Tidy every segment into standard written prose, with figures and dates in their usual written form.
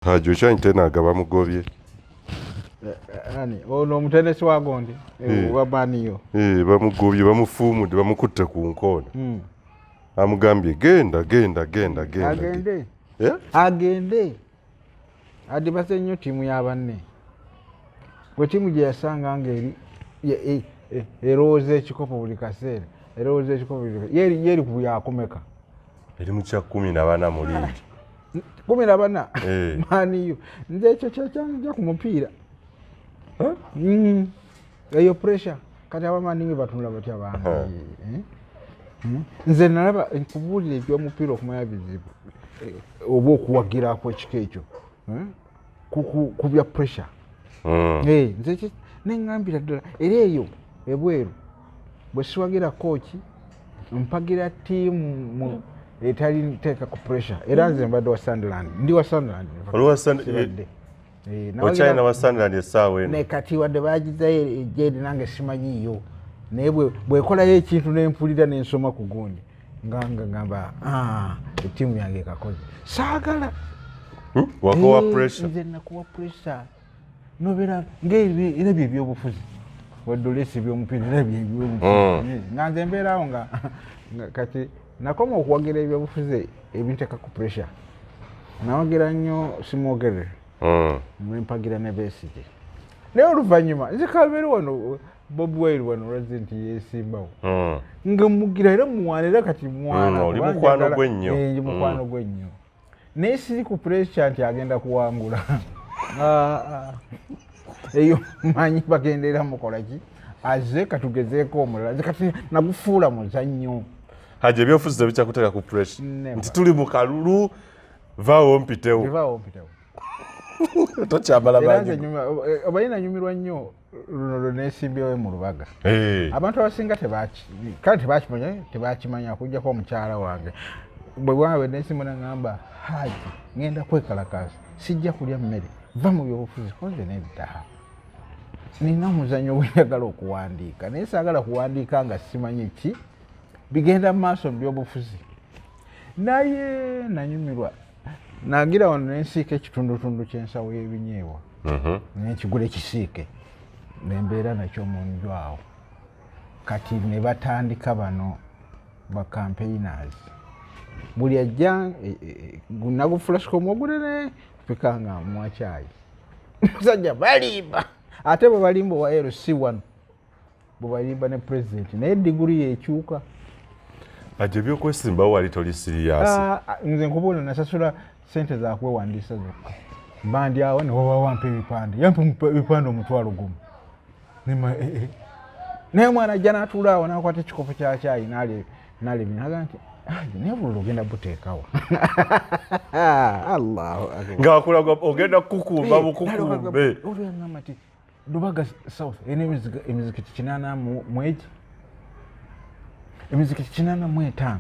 Hajji tena agaba mugobye. Ono omutenesi wa gondi wabaniyo. Bamugobye bamufuumudde bamukutte ku nkoona. Amugambye genda. Agende. Agende. Adibase nnyo ttiimu y'abanne. Gwe ttiimu gye yasanga ng'eri erowooza ekikopo buli kaseera. Erowooza ekikopo buli kaseera. Yeri ku yakomeka. Eri mu kya 14 mu liigi. 14 maniyo nze ekyo kyakyanjja ku mupiira eyo pressure kati abamaniyo batunula batya bange nze nalaba nkubuulira ebyomupiira okumanya bizibu oba okuwagirako ekiko ekyo ku bya pressure nze neŋŋambira ddala era eyo ebweru bwe siwagira kooki mpagira ttiimu etali nteeka ku pressure era nze mbadde wa Sunderland ndi wa Sunderland Ochina wa Sunderland essaawa eno ne kati wadde baagizayo ejjeeri nange simanyiiyo naye bwekolayo ekintu nempulira nensoma ku gundi ngamba ettiimu yange ekakoze saagala wakowa pressure nze nakuwa pressure nobeera ngaera byebyobufuzi wadde olesa ebyomupiira era byebyobufuzi nga nze mbeerawo nga kati nakoma okuwagira ebyobufuzi ebinteeka ku pressure nawagira nnyo simwogerere nempagira ne Besigye naye oluvannyuma nze kabeere wano BobiWine wano olwaze nti yeesimbawo nga mugira era muwana era kati mwana oli mukwano gw'ennyo mukwano gw'ennyo naye siri ku pressure nti agenda kuwangula eyo manyi bagendera mukola ki aze katugezeeko omulala nze kati nagufuula muzannyo Hajji ebyobufuzi tebikyakuteeka ku pressure nti tuli mu kalulu vaawo mpitewo tokyambala bangi obaye nanyumirwa nnyo luno lweneesimbyewo mu Lubaga abantu abasinga kale tebakimanya okuggyako omukyala wange bwe bwawe neesimba nagamba Hajji ngenda kwekalakaasa sijja kulya mmere va mu byobufuzi konze nedda nina omuzannyo gwenjagala okuwandiika naye saagala kuwandiika nga simanyi ki bigenda mu maaso mu byobufuzi naye nanyumirwa nagira wano nensiika ekitundutundu ky'ensawo y'ebinyeebwa nenkigula ekisiike nembeera nakyo mu nju awo kati ne batandika bano ba campaigners buli ajja nagufulashikomu ogulene pikanga mwakyayi musajja balimba ate bwe balimba owa LC1 bwe balimba ne president naye diguri yekyuka Hajji ebyokwesimbawo wali toli siriyasi nze nkubuulira nasasula sente zakwewandiisa zokka bandi awo ne waba wampa ebipande yampa ebipande omutwalo gumu naye omwana ajja n'atuula awo n'akwata ekikopo kya kyayi n'alebinaga nti naye bululu ogenda buteekawo ng'akulaga ogenda kukumba bukukumbe olwagamba nti Lubaga South erina emizikiti 80 mwegi emizikiti 85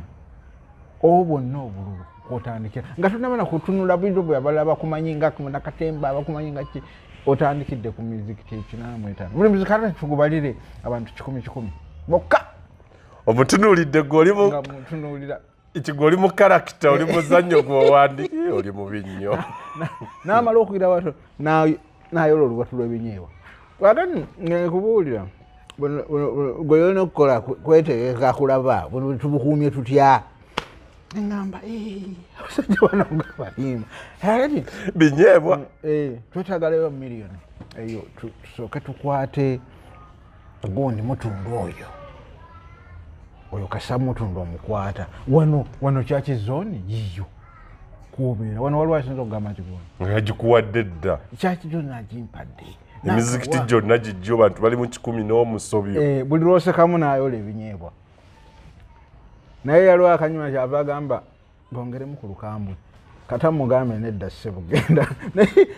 bonna obululu kwotandikira nga tonamana kutunula bintu bwe abalala bakumanyi nga nakatemba abakumanyi nga ki otandikidde ku mizikiti 85 buli muzikati tugubalire abantu 10 bokka omutunuulidde oli mu karakita oli muzannyo gw'owandiki oli mubi nnyo n'amala okugira wato nayola olubatu lw'ebinyeebwa wakati nekubuulira gwe yolina okukola kwetegeka kulaba buno tubukuumye tutya neŋŋamba abasajja bano nga balimba ati binyeebwa twetagalayo miliyoni eyo tusooke tukwate gundi mutundu oyo kasa mutundu omukwata wano kyaki zooni yiyo kuobeera wano waliwo asinza okugamba nti gundi yagikuwadde dda kyaki gyonna agimpadde emizikiti gyonna gijjo bantu bali mu 10 n'omusobyo buli lwosekamu n'ayola ebinyeebwa naye yaliwo akanyuma kyava agamba bongeremu ku lukambwe kata mugambe nedda sebugenda naye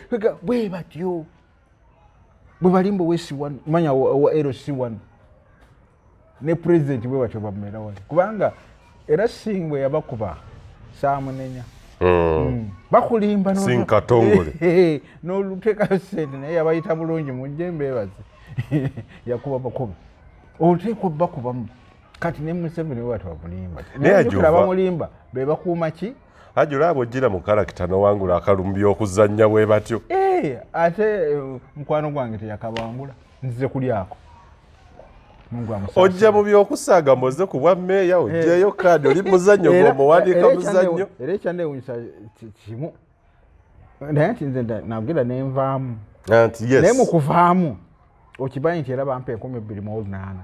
bwe batyo bwe balimba ow'C1 manya owa LC1 ne president bwe batyo bamubeera wali kubanga era singwe yabakuba saamunenya bakulimba sinkatongole n'oluteekayo sente naye yabayita bulungi mujje mbeebaze yakuba bakubi oteekwa bakubamu kati ne Museveni bwe bamulimba naye bamulimba be bakuuma ki Hajji olaba ojjira mu karakita n'owangula akalulu by'okuzannya bwe batyo. Ate mukwano gwange teyakabangula nzize kulyako. Ojja mu by'okusaaga mboze ku bwa mmeeya ojjayo kaadi oli muzannyo gw'omuwandiika muzannyo. Era ekyandewunyisa kimu naye nti nze nabwira nenvaamu naye mu kuvaamu okimanyi nti era bampa 2028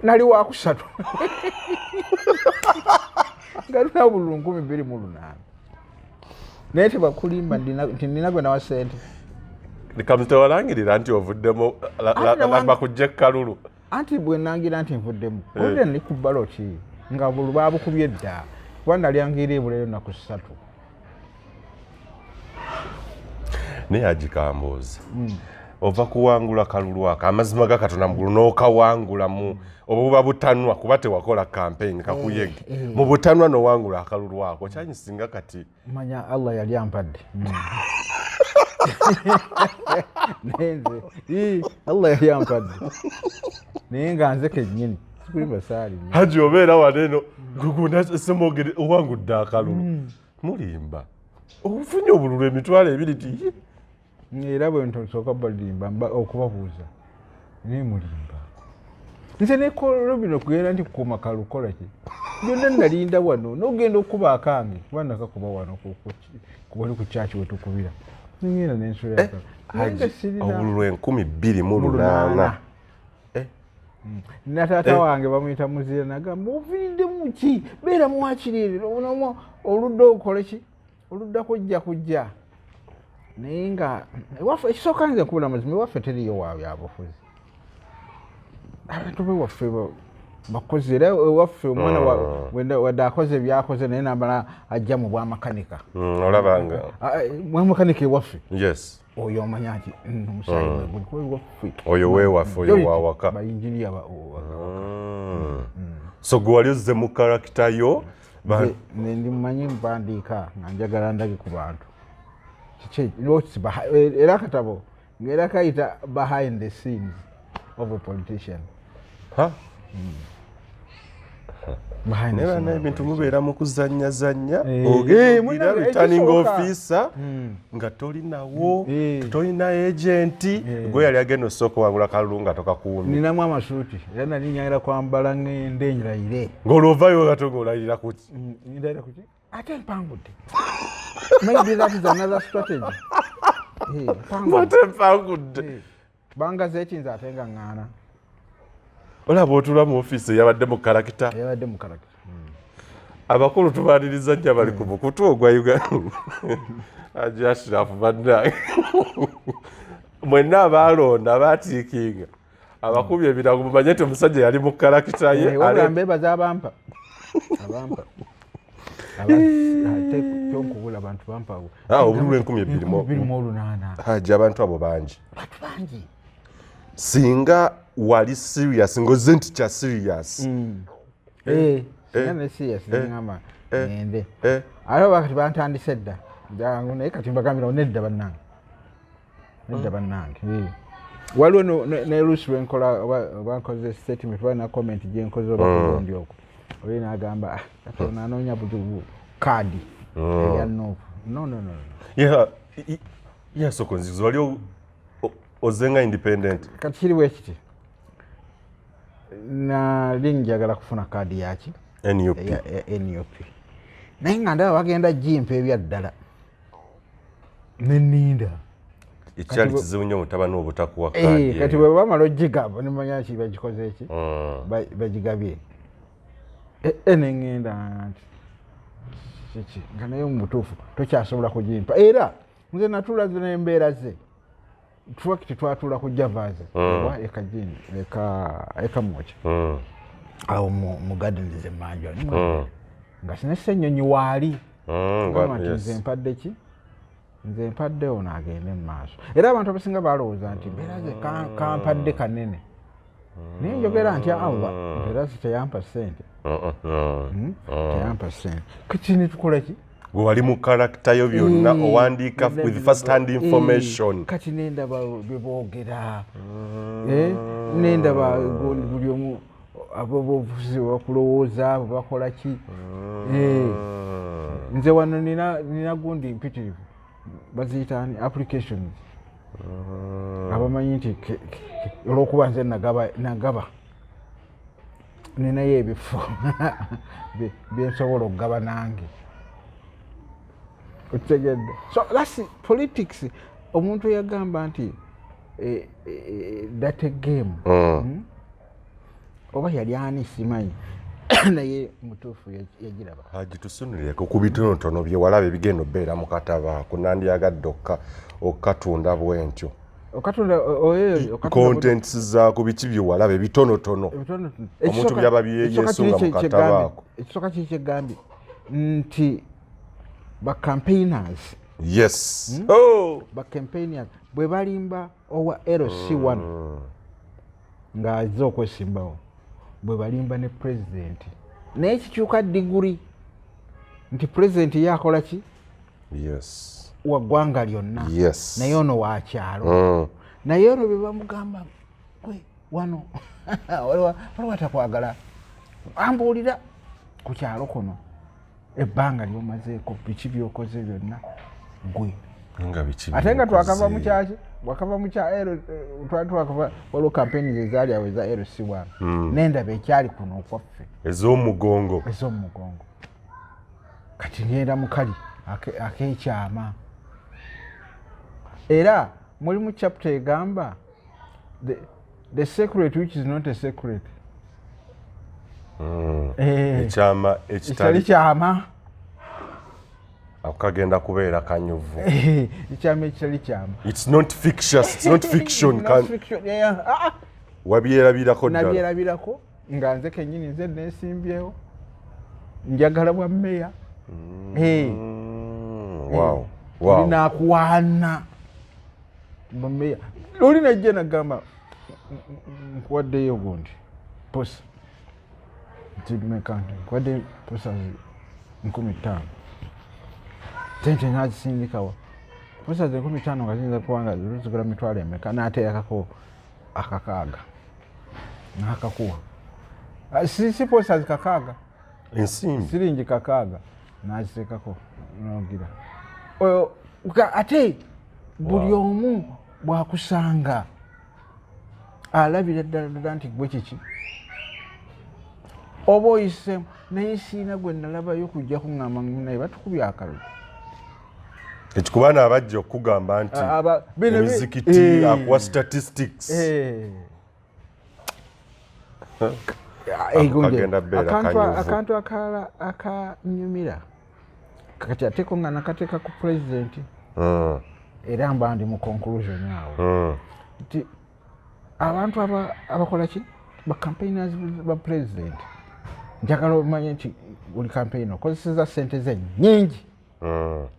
nali wakusatu nga luna bululu 2028 naye tebakulimba nti nina gwe nawa ssente kamutewalangirira nti ovuddemu bakujja ekkalulu anti bwe nangira nti nvuddemu oludde nali ku baloti nga bulu baabukubye dda kuba nalyangira ebuleyo naku 3 naye agikambooza ova kuwangula kalulu ako amazima ga Katonda mugulu n'okawangulamu oba buba butanwa kuba tewakola campaign kakuyege mu butanwa n'owangula akalulu ako kyanyisinga kati manya Allah yali ampadde nenze Allah yali ampadde naye nga nze kennyini sikuli basaali Hajji obeera waneeno gugunda semogere owangudde akalulu mulimba obufunye obululu emitwalo 2 ti era bwe ntosooka balimba okubabuuza naye mulimba nze nekolo bino kugenda nti kukuuma kalukola ki byonna nalinda wano n'ogenda okuba akange kuba nakakuba wano kubali ku kyaki wetukubira ningenda nensula obululu 2028 na taata wange bamuyita muzira nagamba oviridde muki beera muwakiriire oludda okole ki oludda kujja naye nga ewaffe ekisooka nze nkubula mazima ewaffe teriyo wabyabufuzi abantu bewaffe bakozi era ewaffe omwana wadde akoze byakoze naye namala ajja mu bwamakanika olabanga bwamakanika ewaffe oyo omanya nti omusaayi wewaffe oyo weewaffe oyo wawaka bayinjiriya so gwe wali ozze mu karakita yo ndimanyi mpandiika nga njagala ndage ku bantu era akatabo ng'era kayita behind the scenes of a politician. Ebintu mubeera mu kuzannyazannya ogira returning officer nga tolinawo tolina agenti gwe yali agenda osooka wangula kalulu nga tokakuumye. Ninamu amasuuti era nali nyayira kwambala ng'ende njirayire ng'olwovayo gatonga olayira kuki ndayira kuki ate mpangudde maybe that is another strategy. Ate mpangudde bangaze ekinze ate nga ŋŋaana olaba otula mu ofiisi eyabadde mu karakita abakulu tubaaniriza nnyo bali ku mukutu ogwa Uganda Hajji Ashiraf bannange mwenna abaalonda abaatiikinga abakubi ebirago mumanye nti omusajja yali mu karakita ye mbebaza abampa ate kyonkubula abantu bampawo obululu 2028 Hajji abantu abo bangi singa wali serious ngoze nti kya serious singa serious ngamba ngende alo bakati bantandise dda jangu naye kati mbagambira nedda bannange waliwo ne lusi lwenkola bankoze statement bana comment gyenkoze obakugondi okwo oli nagamba Katonda anoonya butubu kadi eya no soko nzizo wali ozenga independent kati kiriwo ekiti nali njagala kufuna kadi yaki NUP naye nga ndaba bagenda jimpa ebyaddala neninda ekyali kizibu nnyo mutabani obutakuwa kadi kati bwe bamala ogigaba nimanya ki bagikoze eki bagigabye neŋŋenda nti kiki nga naye mu butuufu tokyasobola kugimpa era nze natula nembeera ze twakiti twatula ku javaaze oba ekajini ekamwoki awo mu gardens emmanjwa nga sinese ennyonyi waali gamba nti nze mpadde ki nze mpadde ono agende mu maaso era abantu abasinga balowooza nti mbeera ze kampadde kanene naye njogera nti Allah mbeera ze teyampa ssente teyampa ssente kati netukola ki gwe wali mu karakita yo byonna owandiika with first hand information kati nendaba beboogera nendaba buli omu abobuvuzi bakulowooza bakola ki nze wano nina gundi mpitirivu baziyitaani applications abamanyi nti olwokuba nze nagaba ninayo ebifo byensobola okugaba nange okitegedde so that's politics omuntu yagamba nti that game oba yali ani simanyi naye mutuufu yagiraba Hajji tusunulireko ku bitonotono bye walaba ebigenda obbeera mu kataba kunandiyagadde okatunda bwentyo okatunda contents zaako biki bye walaba ebitonotono omuntu byaba byeyesunga mu kataba ako ekisooka kiri kyegambye nti bacampaigners yes bacampaigners bwe balimba owa LC1 ng'azze okwesimbawo bwe balimba ne pulezidenti naye kikyuka diguri nti pulezidenti yakola ki wa ggwanga lyonna naye ono wakyalo naye ono bye bamugamba gwe wano waliwo atakwagala ambuulira ku kyalo kuno ebbanga lyomazeeko biki byokoze byonna gwe ate nga twakava mu kyaki wakava mu kya twakava waliwo kampeni zezaali awo eza LC1 n'endaba ekyali kuno okwaffe ez'omugongo kati ngenda mukali ak'ekyama era mulimu chapter egamba the secret which is not a secret ekyama ekitali kyama akagenda kubeera kanyuvu ekyama ekitali kyama it's not fiction wabyerabirako nabyerabirako nga nze kennyini nze neesimbyewo njagala bwa mmeya nakuwaana bwa mmeya oli najja nagamba nkuwaddeyo gundi posa nkuwadde posa 15 sente nazisindikawo posa 15 nga ziyinza kubanga zigula mitwalo emeka n'ateekako akakaaga n'akakuwa si posa zikakaaga ensimbi siringi kakaaga n'aziteekako n'ogira oyo ate buli omu bwakusanga alabira ddala nti gwe kiki oba oyisemu naye siina gwe nalabayo kujja kuŋŋamba naye batukubya akalulu ekikuba n'abajja okugamba nti emizikiti akuwa statistics akantu akalala akanyumira kati ateeko nga nakateeka ku pulezidenti era mba ndi mu conclusion awo nti abantu abakola ki bacampaigners ba pulezidenti njagala omanye nti buli campaign okozeseza sente ze nnyingi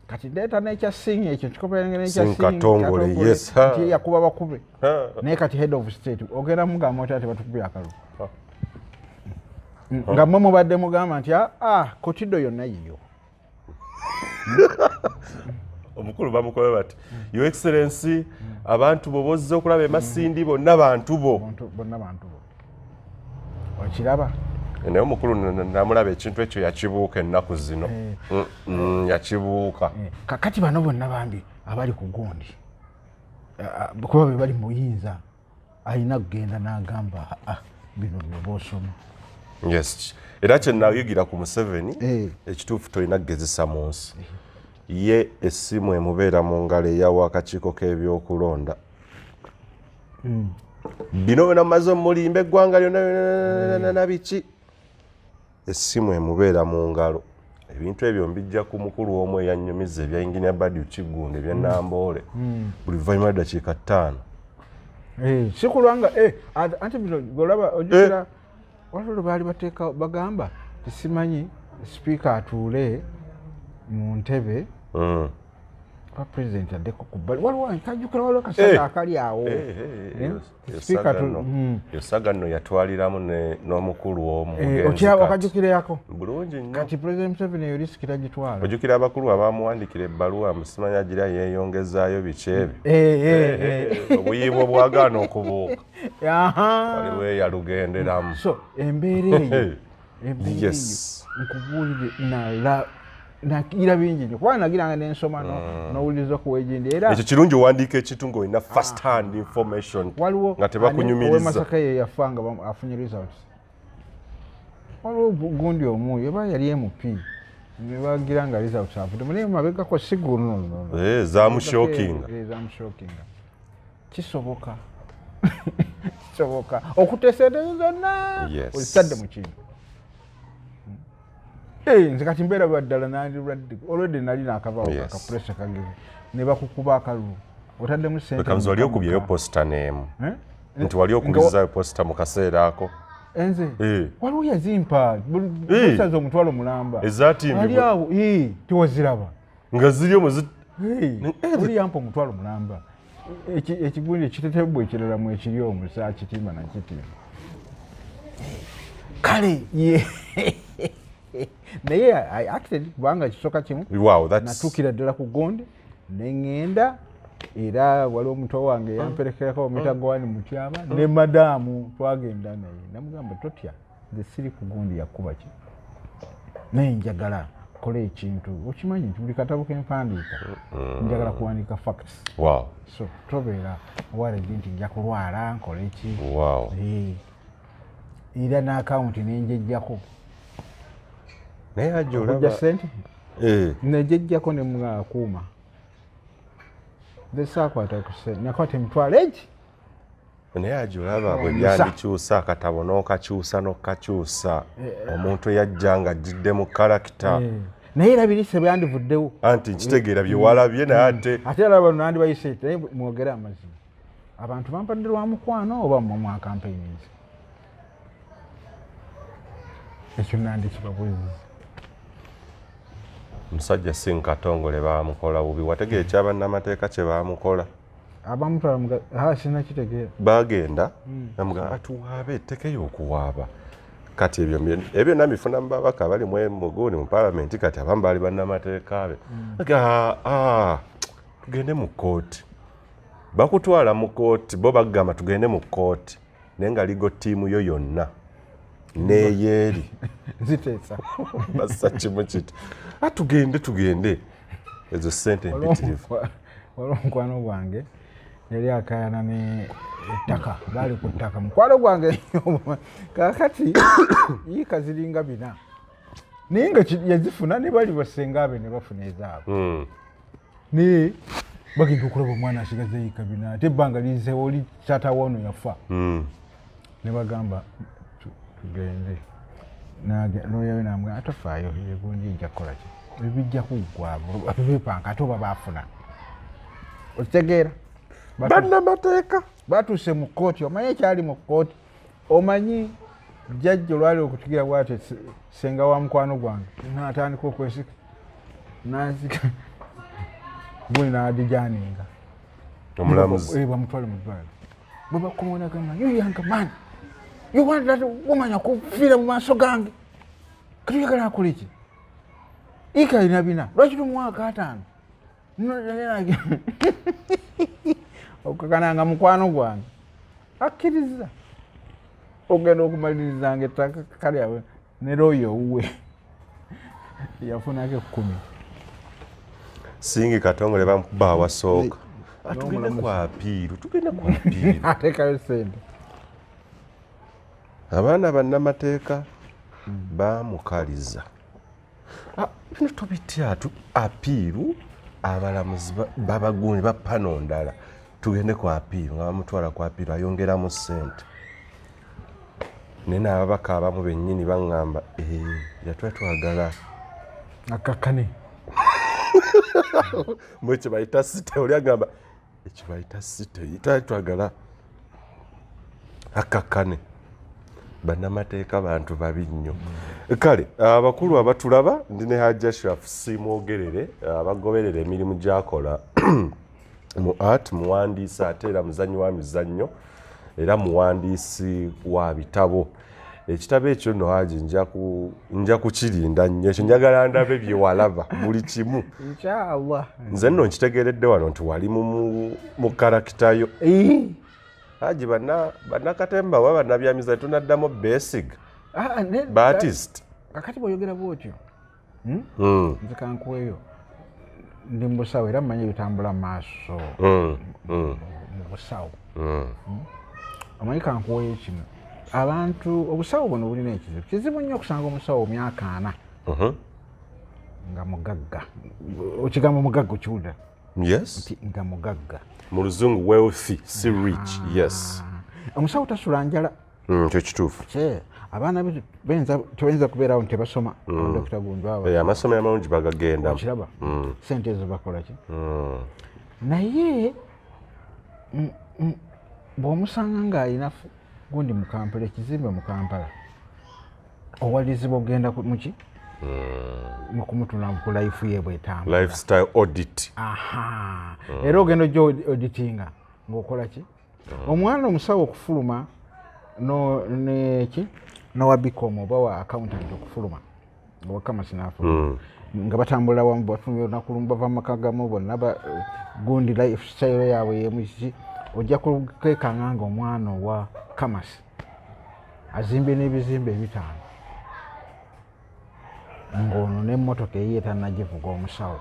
kati ndeeta nekyasinga ekyo kikoperanekyasinga yakuba bakube naye kati head of state ogenda mugamba oti ati batukubye akalulu nga mmwe mubadde mugamba nti kotido yonna yiyo omukulu bamukobe bati your excellency abantu bo bozze okulaba emasindi bonna bantu bo okiraba naye omukulu namulaba ekintu ekyo yakibuuka ennaku zino yakibuuka kakati bano bonna bambi abali ku gundi kuba be bali muyinza alina kugenda n'agamba bino byoba osoma yes era kyenayigira ku Museveni ekituufu tolina kugezesa mu nsi ye essimu emubeera mu ngalo eyawa akakiiko k'ebyokulonda bino bena mumaze omulimba eggwanga lyonna biki essimu emubeera mu ngalo ebintu ebyo mbijja ku mukulu omu eyanyumiza ebya Engineer Badu Kiggunde ebyennamboole buli luvannyuma lw'eddakiika 5 si kulwanga anti bino golaba ojukira waliwo baali bateeka bagamba tisimanyi sipiika atuule mu ntebe kwa president yadeko kubali waliwo kajukira waliwo kasaga akali awo yosagano yatwaliramu n'omukulu omu okyaba kajukire yako bulungi nnyo kati president Museveni yo risk kitagitwala ojukira abakulu abamuwandikira ebbaluwa musimanyi gira yeeyongezaayo bikyebe obuyiibwa bwagaana okubuuka waliwo eyalugenderamu so embeera eyo nkubuulire nagira bingi nnyo kuba nagiranga n'ensoma n'owuliriza ku wegindi era ekyo kirungi owandiika ekintu ng'olina first hand information nga tebakunyumiriza Masaka ye yafa nga afunye results waliwo gundi omu yeba yali MP ne bagira nga results avudde naye mabegako si guno zamushokinga kisoboka okuteesa enteeyo zonna ozitadde mu kintu nze kati mbeera bwaddala nandiradde olwedde nali naakavaawo akapuresha kageze ne bakukuba akalulu otaddemu sente wali okubyeyo posita n'emu nti wali okubizaayo posita mu kaseera ako enze waliwo yazimpa busaza omutwalo mulamba ezatimbibwa ali awo tiwaziraba nga ziryo oli yampa omutwalo mulamba ekigundi ekitetebwa ekirala ekiri omwo saakitimba nakitimba kale naye I acted kubanga kisoka kimu natuukira ddala ku gondi neŋŋenda era waliwo omuto wange yamperekerako mitagowani mukyaba ne madaamu twagenda naye namugamba totya nze siri ku gondi yakuba ki naye njagala kola ekintu okimanyi nti buli katabo kenfandiika njagala kuwandiika facts so tobeera walegi nti nja kulwala nkola eki era n'akawunti nenjejjako naye Hajji olaba sente nejejjako ne mwakuuma ndesakwata kusente nakwata emitwalo egi naye Hajji olaba bwe byandikyusa akatabo n'okakyusa n'okakyusa omuntu eyajja nga ajjidde mu karakita naye era biri sebyandivuddewo anti nkitegeera bye walabye naye ate era bano nandibayise naye mwogere amazima abantu bampadde lwa mukwano oba mwa campaigns ekyo nandikibabuliza omusajja si nkatongole baamukola bubi wategeera ekyabannamateeka kye baamukola abamutwala sinakitegeera bagenda namugamba atuwaabe ettekeyo okuwaaba kati ebyo byonna bifuna mu babaka bali muguuni mu paalamenti kati abamu baali bannamateeka be tugende mu kkooti bakutwala mu kkooti bo bagamba tugende mu kkooti naye nga ligo ttiimu yo yonna neyeeri ziteesa bassa kimu kiti tugende ezo ssente empitirivu waliwo mukwano gwange yali akayana ettaka baali ku ttaka mukwano gwange kakati yiika ziringa 4 naye nga yazifuna ne bali basenga abe ne bafuna ezaabwe naye bagenda okulaba omwana asigaze yiika 4 ate ebbanga lizeewo oli taatawo ono yafa ne bagamba tugende noyawe namugamba atofaayo egundi ejja kukola ki ebijja kuggwabo bipanka ate oba baafuna okitegeera bannamateeka batuuse mu kkooti omanyi ekyali mu kkooti omanyi jjajja olwali okutugira bwatyo senga wa mukwano gwange naatandika okwesika nazika gundi naadijaninga omulamuzi bamutwale mu ddwaliro bwe bakomona gamba yoyanga mani yowandate womanya kufiira mu maaso gange katuyagala akola eki ika alina 4 lwaki tumuwaaka 5 okakananga mukwano gwange akkiriza ogenda okumalirizanga ettaka kalyawe ne looyo owuwe yafunako 10 singi katongole bamukuba awasooka tugende ku apiiru ateekayo sente abaana bannamateeka baamukaliza bino tubitya apiiru abalamuzi babaguuni bapano ndala tugende ku apiiru nga bamutwala ku apiiru ayongeramu ssente naye n'ababaka abamu bennyini baŋŋamba yatwala twagala akakane mwe kye bayita site oli agamba ekyo bayita site twali twagala akakane bannamateeka bantu babi nnyo. Kale abakulu abatulaba ndi ne Hajji Ashiraf simwogerere abagoberera emirimu gy'akola mu art, muwandiisi ate era muzannyi wa mizannyo era muwandiisi wa bitabo. Ekitabo ekyo nno Hajji nja kukirinda nnyo, ekyo njagala ndabe bye walaba buli kimu. Inshallah. Nze nno nkitegeredde wano nti wali mu karakitayo. Hajji bannakatemba wa bannabyamiza tunaddamu basic Baptist. Kakati bw'oyogera bw'otyo nze kankuweeyo ndi mu busawo era mmanyi bitambula mu maaso mu busawo. Omanyi kankuweeyo kino abantu obusawo buno bulina ekizibu kizibu nnyo okusanga omusawo myaka 4 nga mugagga. Okigambo mugagga okiwulira? Yes. Nga mugagga mu luzungu wealthy si rich. Yes. Omusawo tasula njala. Kyo kituufu. Abaana tebayinza kubeerawo nti tebasoma. Dr. Gundwawa amasomo amalungi bagagenda. Okiraba sente ezo bakola ki? Naye bw'omusanga ng'alina gundi mu Kampala, ekizimbe mu Kampala, owaliziba ogenda muki mu kumutula ku life ye bw'etambula. Lifestyle audit. Era ogenda ojja auditinga ng'okola ki? Omwana omusawo okufuluma n'owabikomo oba wa accountant okufuluma owakamasi n'afuluma nga batambulira wamu bafulumira olunaku lumu bava mu maka gamu bonna gundi lifestyle yaabwe yemukiki, ojja kwekanga nga omwana owa kamasi azimbye n'ebizimbe 5 ng'ono n'emmotoka eyiye tannagivuga omusawo.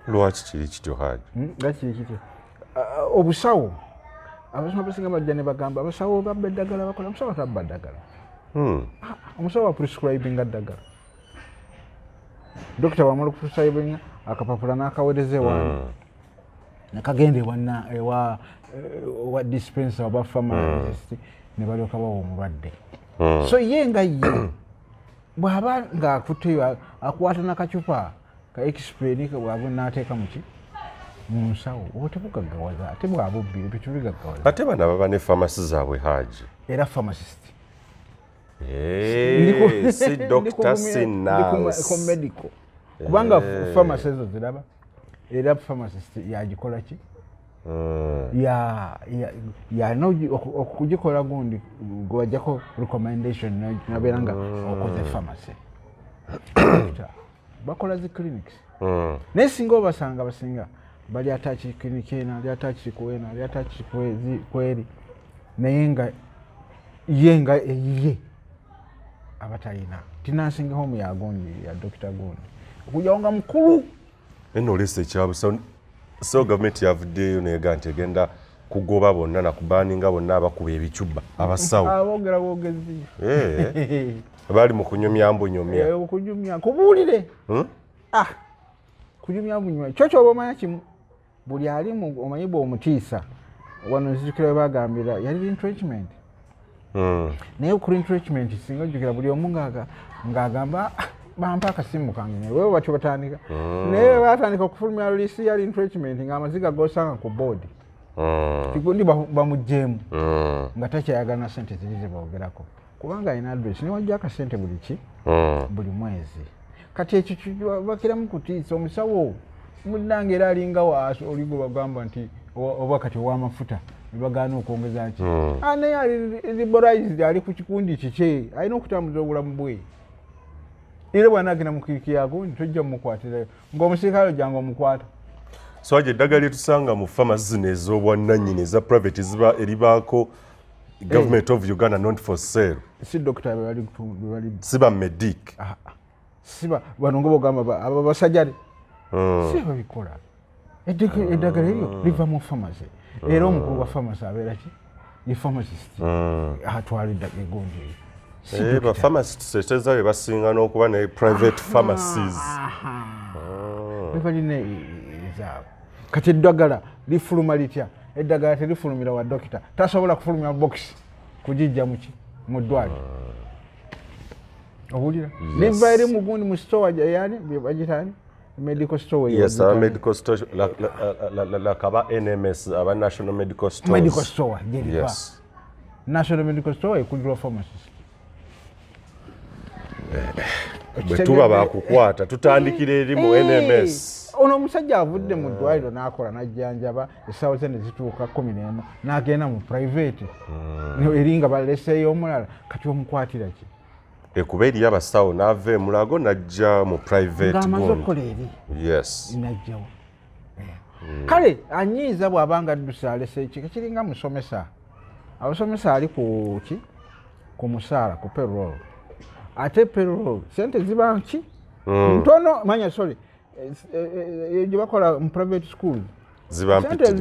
Lwaki kiri kityo Hajji? Nga kiri kityo obusawo abasoma basinga bajja ne bagamba abasawo babba eddagala bakola. Omusawo tabba ddagala. Omusawo aprescribinga ddagala. Dokita bwamala okuprescribinga akapapula n'akaweereza ewange nekagenda ewa dispenser oba pharmacist ne balyoka bawa omulwadde. So ye nga ye bw'aba ng'akuteyo akwata n'akacupa ka explain bw'aba n'ateeka muki mu nsawo oba tebugaggawaza ate bw'aba obbiri tetubigaggawaza. Ate bano baba ne pharmacy zaabwe Hajji. Era pharmacist. Si doctor si nurse. Ko medical. Kubanga pharmacy ezo ziraba era pharmacist yagikola ki? Okugikola gundi gwajjako recommendation nabeera nga okoze pharmacy. Bakola zi clinics. Naye singa obasanga basinga bali atachi clinic ena, ali atachi kuena, ali atachi kweri. Naye nga ye abatalina tinansinga home ya Gundi ya Dr. Gundi okujja mukulu eno lese ekyabu. So government yavuddeyo neega nti egenda kugoba bonna nakubaninga bonna abakuba ebicuba abasawo abogera bogezi bali mu kunyumya mbonyomya okunyumya kubuulire kunyumya mbonyomya kyo kyoba omanya kimu buli ali omanyi bw'omutiisa wano nzijukira bagambira yali entrenchment. Naye ku entrenchment singa ojjukira buli omu ng'agamba bampa akasimu kange wewe batyo batandika naye batandika okufulumya lulisi yali entrenchment ng'amaziga gosanga ku board kigundi bamugjeemu nga takyayagala sente ziri ze boogerako kubanga alina address ne wajja akasente buli ki buli mwezi. Kati ekyo bakiramu kutiisa omusawo munnange era alinga waaso oligo bagamba nti oba kati ow'amafuta nebagaana okwongeza ki naye ali liberalized ali ku kikundi kiki alina okutambuza obulamu bwe. Era bw'anaagenda mu kiriki yago tojja mumukwatirayo ng'omusirikale ojjanga omukwata. So Hajji eddagala lyetusanga mu pharmacy zino ez'obwannannyini eza private ziba eribaako government of Uganda not for sale. Si doctor bali siba medic. Siba bano ngo bagamba abasajjale. Si babikola. Eddagala eryo liva mu pharmacy. Era omukulu wa pharmacy abeera ki? Ye pharmacist. Atwalidde egonje. Ba pharmacists etezayo basinga n'okuba ne private pharmacies. Bebalina ezaabwe. Kati eddagala lifuluma litya? Eddagala terifulumira wa dokita. Tasobola kufulumya box kugijja mu ddwaliro. Owulira? Liva eri mu gundi mu store yani bagitani? Medical store. Yes, medical store like aba NMS, aba National Medical Stores. Medical store. Yes. National Medical Store ekujulwa pharmacist. Bwe tuba bakukwata tutandikira eri mu NMS. Ono omusajja avudde mu ddwaliro n'akola n'ajjanjaba essaawa ze ne zituuka 11 n'agenda mu private eringa baleseeyo omulala kati omukwatira ki ekuba eri abasawo n'ava emulago n'ajja mu private ng'amaze okukola eri yes n'ajjawo kale anyiiza bw'abanga addusa alese ki kiringa musomesa abasomesa ali ku ki ku musaala ku payroll ate payroll sente ziba ki ntono manya sorry gye bakola mu private schools sente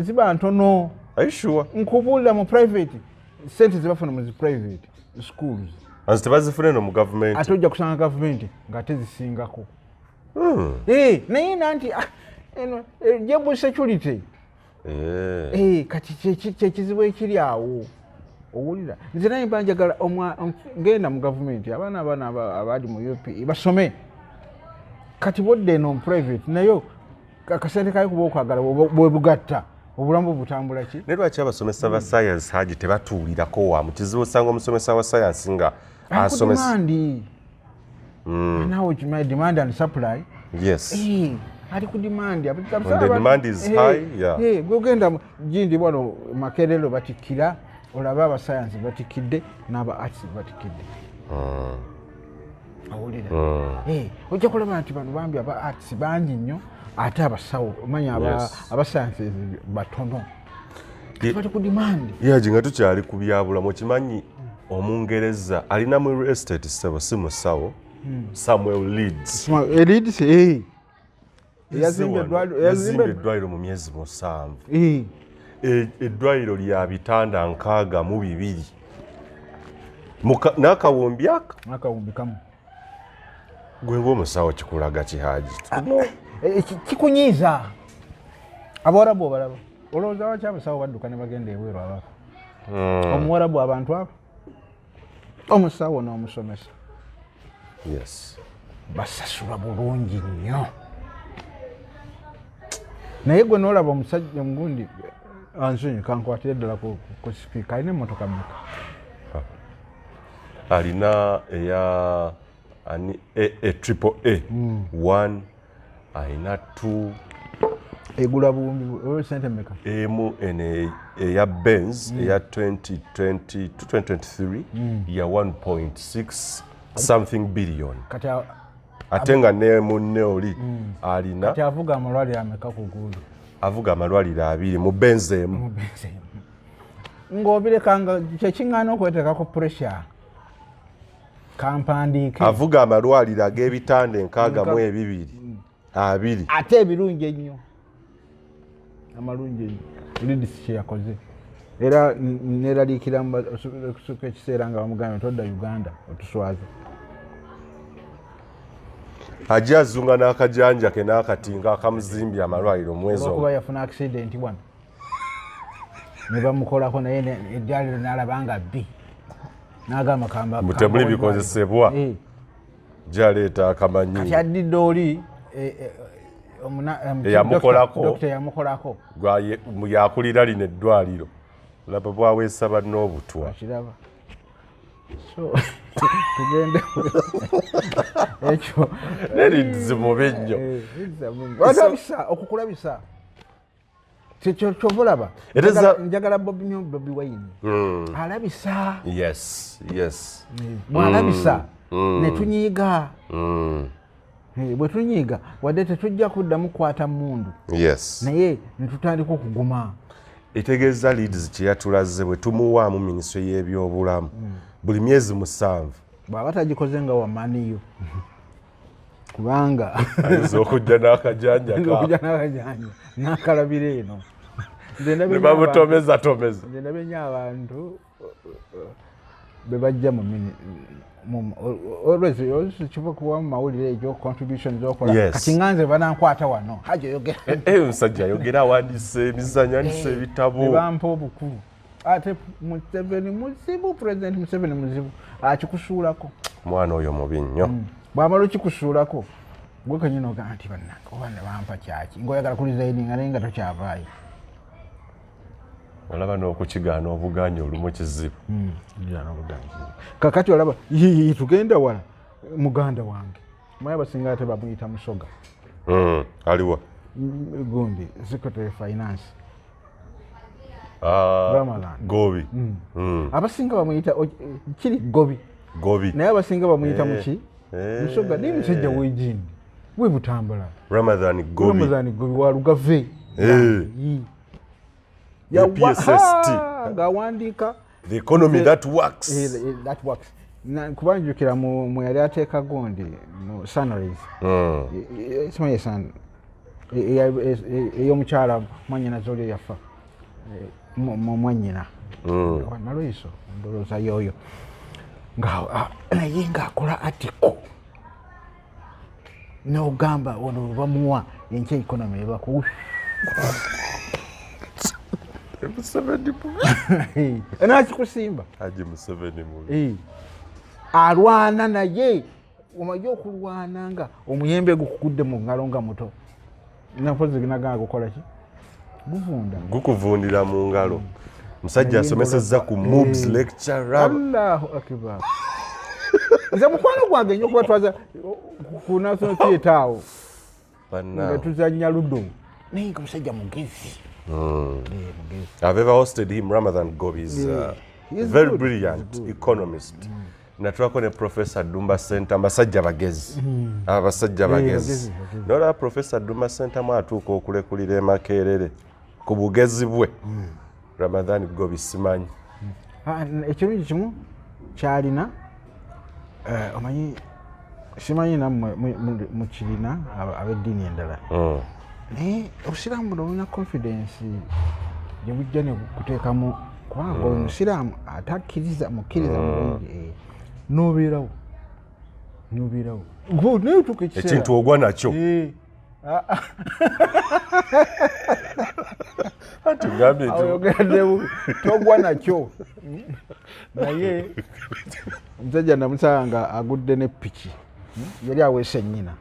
ziba ntono. Are you sure? Nkubuulira mu private sente zibafuna mu private schools anzi tebazifuna no mu government ate ojja kusanga government ng'ate zisingako naye nanti job security kati kyekizibu ekiri awo owulira nze naye mba njagala ngenda mu gavumenti abaana abali mu UP basome kati bodde no private nayo akasente kayo kuba okwagala bwe bugatta obulamu butambula ki ne lwaki abasomesa ba science Hajji tebatuulirako wamu kizibu osanga omusomesa wa science nga asomesa now demand and supply yes ali ku demand the demand is high gwegenda gindi bwano Makerere batikira olaba aba science batikidde n'aba arts batikidde awulira ojja kulaba nti bano bambi aba arts bangi nnyo ate abasawo omanya aba sciences batono bali ku demand nga tukyali ku byabulamu okimanyi omungereza alina mu estate sebo si musawo Samuel Leeds yazimbe eddwaliro mu myezi 7 eddwaliro lya bitanda 62 n'akawumbi kamu gwe ng'omusawo kikulaga Hajji kikunyiiza abawarabu obalaba olowooza waki abasawo badduka ne bagenda ebweru ababa omuwarabu abantu abo omusawo n'omusomesa yes basasulwa bulungi nnyo naye gwe n'olaba omusajja omugundi ansonyi kankwatire ddala ku sipiika alina emmotoka mmeka alina eya triple A 1 alina 2 egula buwumbi sente mmeka emu eya Benz eya 2023 ya 1.6 something billion kati ate nga ne munne oli alina kati avuga amalwaliro ameka ku guulu avuga amalwaliro 2 mu Benz emu ng'obirekanga kyekiŋŋaana okweteekako pressure kampandiike avuga amalwaliro ag'ebitanda 62 2 ate ebirungi ennyo amalungi ennyo Lidisi kye yakoze era neraliikira okusuka ekiseera nga bamugambye todda Uganda otuswaze Hajji azunga n'akajanja ke n'akatinga akamuzimbye amalwaliro mwezi okuba yafuna accident bwana ne bamukolako naye eddwaliro n'alaba nga bbi n'agamba kamba mutemuli bikozesebwa gyaleeta akamanyi kati addidde oli eyamukolako yakulira lino eddwaliro olaba bwaweesa banne obutwa kiraba so tugende ekyo nerizi mubi nnyo olabisa okukulabisa kyovulaba njagala BobiWine alabisa yes bwalabisa netunyiiga bwe tunyiiga wadde tetujja kuddamu kukwata mundu naye netutandika okuguma etegeeza Leeds kye yatulaze bwe tumuwaamu minisitule y'ebyobulamu buli myezi 7 bw'aba tagikoze nga wamaniyo kubanga ayinza okujja n'akajanja n'akalabira eno ne bamutomeza nze ndabye abantu be bajja always kiva kuba mu mawulire egyo contribution zokola kati nganze banankwata wano Hajji oyogera omusajja ayogera awandiise emizannyo andise ebitabo bampa obukulu ate Museveni muzibu president Museveni muzibu akikusuulako mwana oyo mubi nnyo bwamala okikusuulako gwe kanyina ogaa nti bannange oba ne bampa kyaki ng'oyagala kulizaininga naye nga tokyavaayo olaba n'okukigaana obuganya olumu kizibu. Kakati olaba tugenda wala muganda wange maya basinga ate bamuyita Musoga. Aliwa gundi Secretary Finance Gobi. Abasinga bamuyita kiri Gobi naye abasinga bamuyita muki Musoga ni musajja w'ejindi we butambula. Ramadhan Gobi wa Lugave ya PSST ng'awandiika the economy that works. That works. Kubanjukira mu yali ateeka gundi mu Sunrise simanyi ey'omukyala Mwanyina Zolio yafa Mwanyina nalwiso ndowooza yoyo naye ng'akola atiko n'ogamba ono bamuwa enkya economy ebaku nakikusimba Hajji Museveni mubi alwana naye omaze okulwana nga omuyembe gukugudde mu ngalo nga muto napozi ginagaa gukola ki gukuvundira mu ngalo. Musajja asomesezza ku MOOBS lecture. Allahu akbar. Nze mukwano gwange nnyo kubatwaza ku National Theatre awo nga tuzannya ludo naye nga musajja mugezi. I've ever hosted him. Ramadan Gobi is very good. Brilliant economist. Natwako ne Professor Dumba Center basajja bagezi. Abasajja bagezi. Nola Professor Dumba Center mwatuuka okulekulira Makerere ku bugezi bwe. Ramadan Gobi simanyi. Ekirungi kimu kyalina omanyi simanyi nammwe mu kirina ab'eddiini endala. Naye obusiraamu olina confidence gye bujja ne kuteekamu kubanga omusiraamu atakkiriza mukkiriza mulungi n'obeerawo naye otuuka ekiseera ekintu ogwa nakyo oyogeraddewo togwa nakyo. Naye omusajja namusaba nga agudde ne piki yali aweese nnyina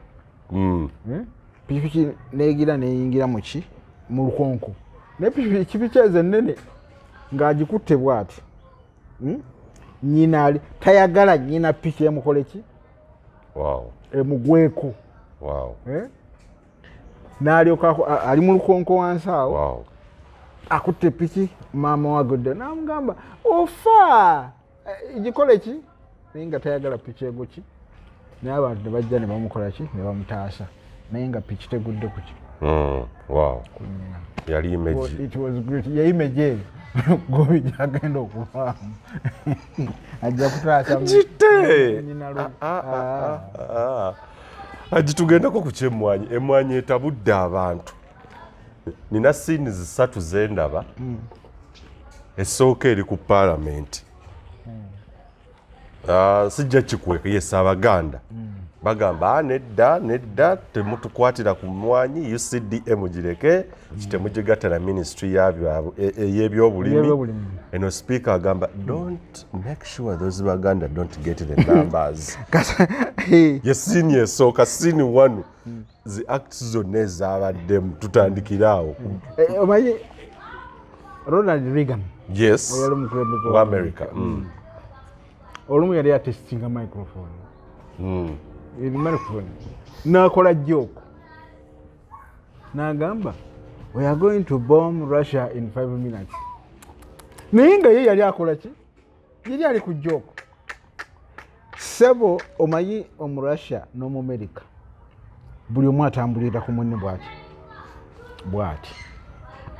pikipiki neegira neyingira muki mu lukonko naye pikipiki ezo ennene ng'agikutte bw'ati nnyina ali tayagala nnyina piki emukole ki emugweko n'alyoka ali mu lukonko wansi awo akutte piki maama wagudde n'amugamba ofa gikole ki naye nga tayagala piki ego ki naye abantu ne bajja ne bamukola ki ne bamutaasa naye nga piki tegudde ku ki yali imeji. It was great. Yaimeje Gobi gyagenda okuvaamu ajja kutaasa jite Hajji tugendako ku ky'Emmwanyi. Emmwanyi etabudde abantu. Nina siini 3 zendaba. Esooka eri ku Parliament. Sijja kikweka yes Abaganda bagamba nedda temutukwatira ku Mmwanyi UCDM gireke kitemugigatala ministry yabyo ey'ebyobulimi. Eno speaker agamba don't make sure those Baganda don't get the numbers. Yesini esooka sini wanu zi acts zonna ezabaddemu tutandikiraawo. Omanyi Ronald Reagan yes wa America. Olumu yali atestinga microphone. Microphone. N'akola joke. N'agamba we are going to bomb Russia in 5 minutes. Naye nga ye yali akola ki? Yali ali ku joke. Sebo omanyi omu Russia n'omu America. Buli omu atambulira ku munne bw'ati.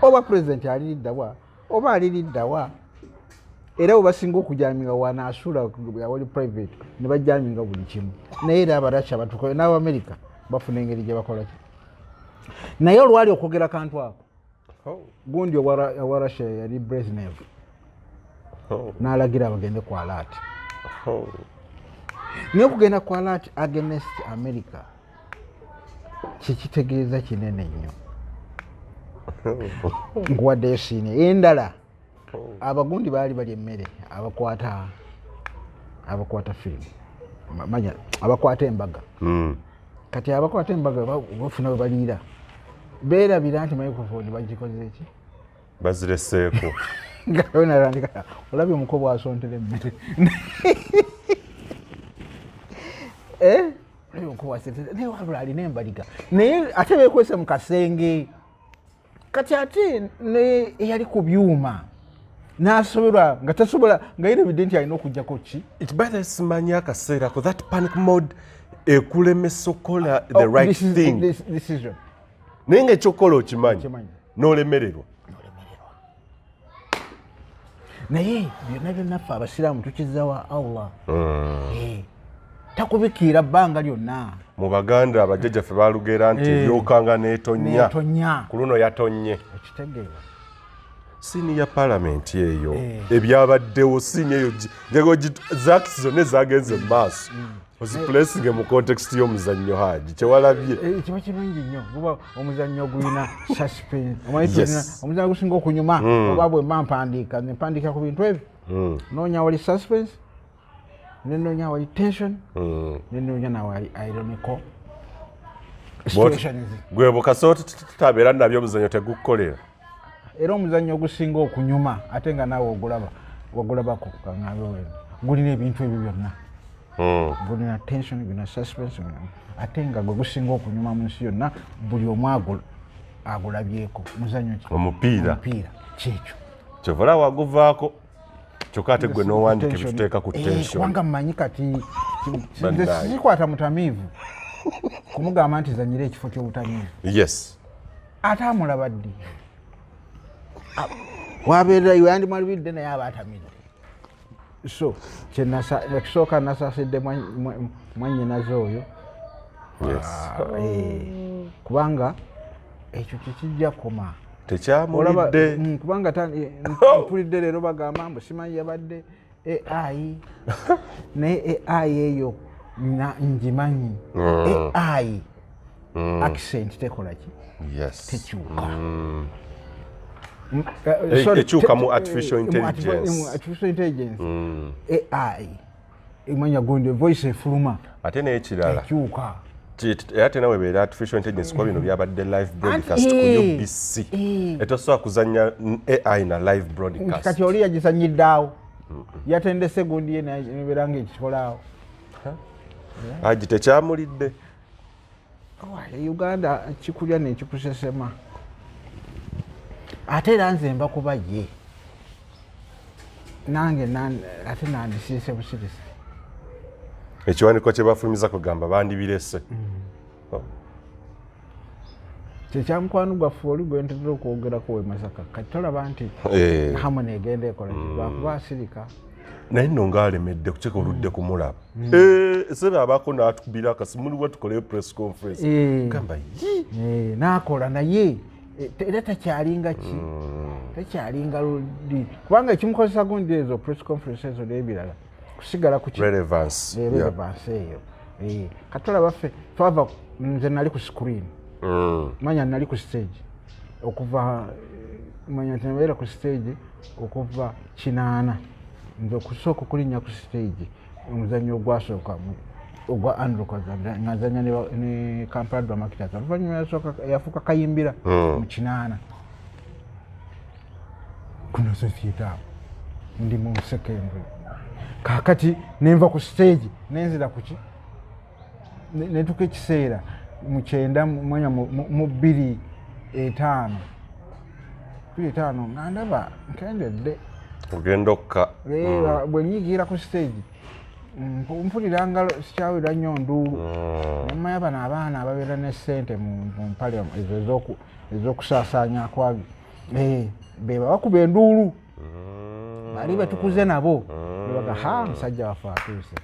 Oba president aliriddawa oba aliriddawa. Era obasinga okujaminga wanaasula wali private ne bajaminga buli kimu naye era Abarasha batukola n'Abamerika bafuna engeri gye bakola ki naye olwali okwogera kantu ako gundi owa Russia yali Brezhnev n'alagira bagende ku alert naye okugenda ku alert against America kikitegeeza kinene nnyo nkuwaddeyo siini endala abagundi baali bali emmere abakwata firimu manya abakwata embaga kati abakwata embaga bafuna we baliira beerabira nti microphone bagikoze ki bazireseeko ngaonarandika olabye omukobo asontere emmere omukobo asontere naye wabula alina embaliga naye ate beekwese mu kasenge kati ate ne eyali ku byuma n'asoberwa nga tasobola nga yerebedde nti alina okugjako ki ekibadde simanyi akaseerako that panic mode ekulemesa okukola the right thing decision naye ngaekyokukola okimanyi n'olemererwa naye byonna byonnaffe abasiraamu tukizawa Allah takubikiira bbanga lyonna mu baganda abajjajjaffe baalugera nti ebyokanga n'etonya ku luno yatonye okitegeera siini ya paalamenti eyo ebyabaddewo siini eyo njagala zaakisi zonna ezagenze mu maaso ozipulesinge mu kontekisiti y'omuzannyo Hajji kyewalabye kiba kirungi nnyo guba omuzannyo gulina suspense omuzannyo gusinga okunyuma oba bwe mba mpandiika nempandiika ku bintu ebyo noonya wali suspense nenoonya wali tension nenoonya nawali ironical situations gwe bukaso tutabeera nabyo omuzannyo tegukukolera era omuzannyo ogusinga okunyuma ate nga naawe ogulabako kaŋŋambe wena gulina ebintu ebyo byonna gulina tension gulina suspense ate nga gwe gusinga okunyuma mu nsi yonna buli omu agulabyeko muzannyo omupiira kyekyo kyovala waguvaako kyokka ate gwe n'owandika ebituteeka ku tension kubanga mmanyi kati nze sikwata mutamiivu kumugamba nti zanyira ekifo ky'obutamiivu yes ate amulaba ddi wabeera iwe yandimalubidde naye aba atamidde so ekisooka nasaasidde mwannyinaze oyo kubanga ekyo tekijja koma tekyamulidde kubanga mpulidde leero bagamba mbu simanyi yabadde AI naye AI eyo ngimanyi AI accent tekolaki tekyuka ekyuka mu artificial intelligence AI emanya gonde voice efuluma ate naye ekirala ekyuka ate nawe beera artificial intelligence kuba bino byabadde live broadcast ku UBC etosobola kuzanya AI na live broadcast kati oli yagizanyiddeawo yatendese gundi ye nebeera nga ekikolaawo Hajji tekyamulidde Uganda kikulya nekikusesema ate era nze mba kuba ye nange ate nandisiise busirisi ekiwandiiko kye bafulumiza kugamba bandibirese kyekyamukwano gwaffe oli gwentera okwogerako wemasaka kati tolaba nti hamu negenda ekola lwakuba asirika naye nno ngaalemedde kukyeka oludde kumulaba sebe abaako n'atukubira akasimuliwa tukole press conference gamba n'akola naye era takyalinga ki takyalinga ludi kubanga ekimukozesa gundi ezo press conference ezo n'ebirala kusigala ku relevance eyo katola baffe twava nze nali ku screen manya nali ku stage okuva manya tenabeera ku stage okuva kinaana nze okusooka okulinnya ku stage omuzannyo ogwasooka ogwa Andrew Kazanda ngazanya ne Kampala Dramatic Theatre oluvannyuma yafuuka kayimbira mu kinaana kuno society awo ndi mu secondary kakati nenva ku stage nenzira kuki netuka ekiseera mu 9 mwanya mu 2:5 nga ndaba nkendedde ogenda okka bwe nyigira ku stage mpulira ngalo sikyawira nnyo nduulu nemanya bano abaana ababeera ne ssente mu mpale ez'okusaasaanya kwabyo beba bakuba enduulu bali betukuze nabo nebaga musajja waffe atuuse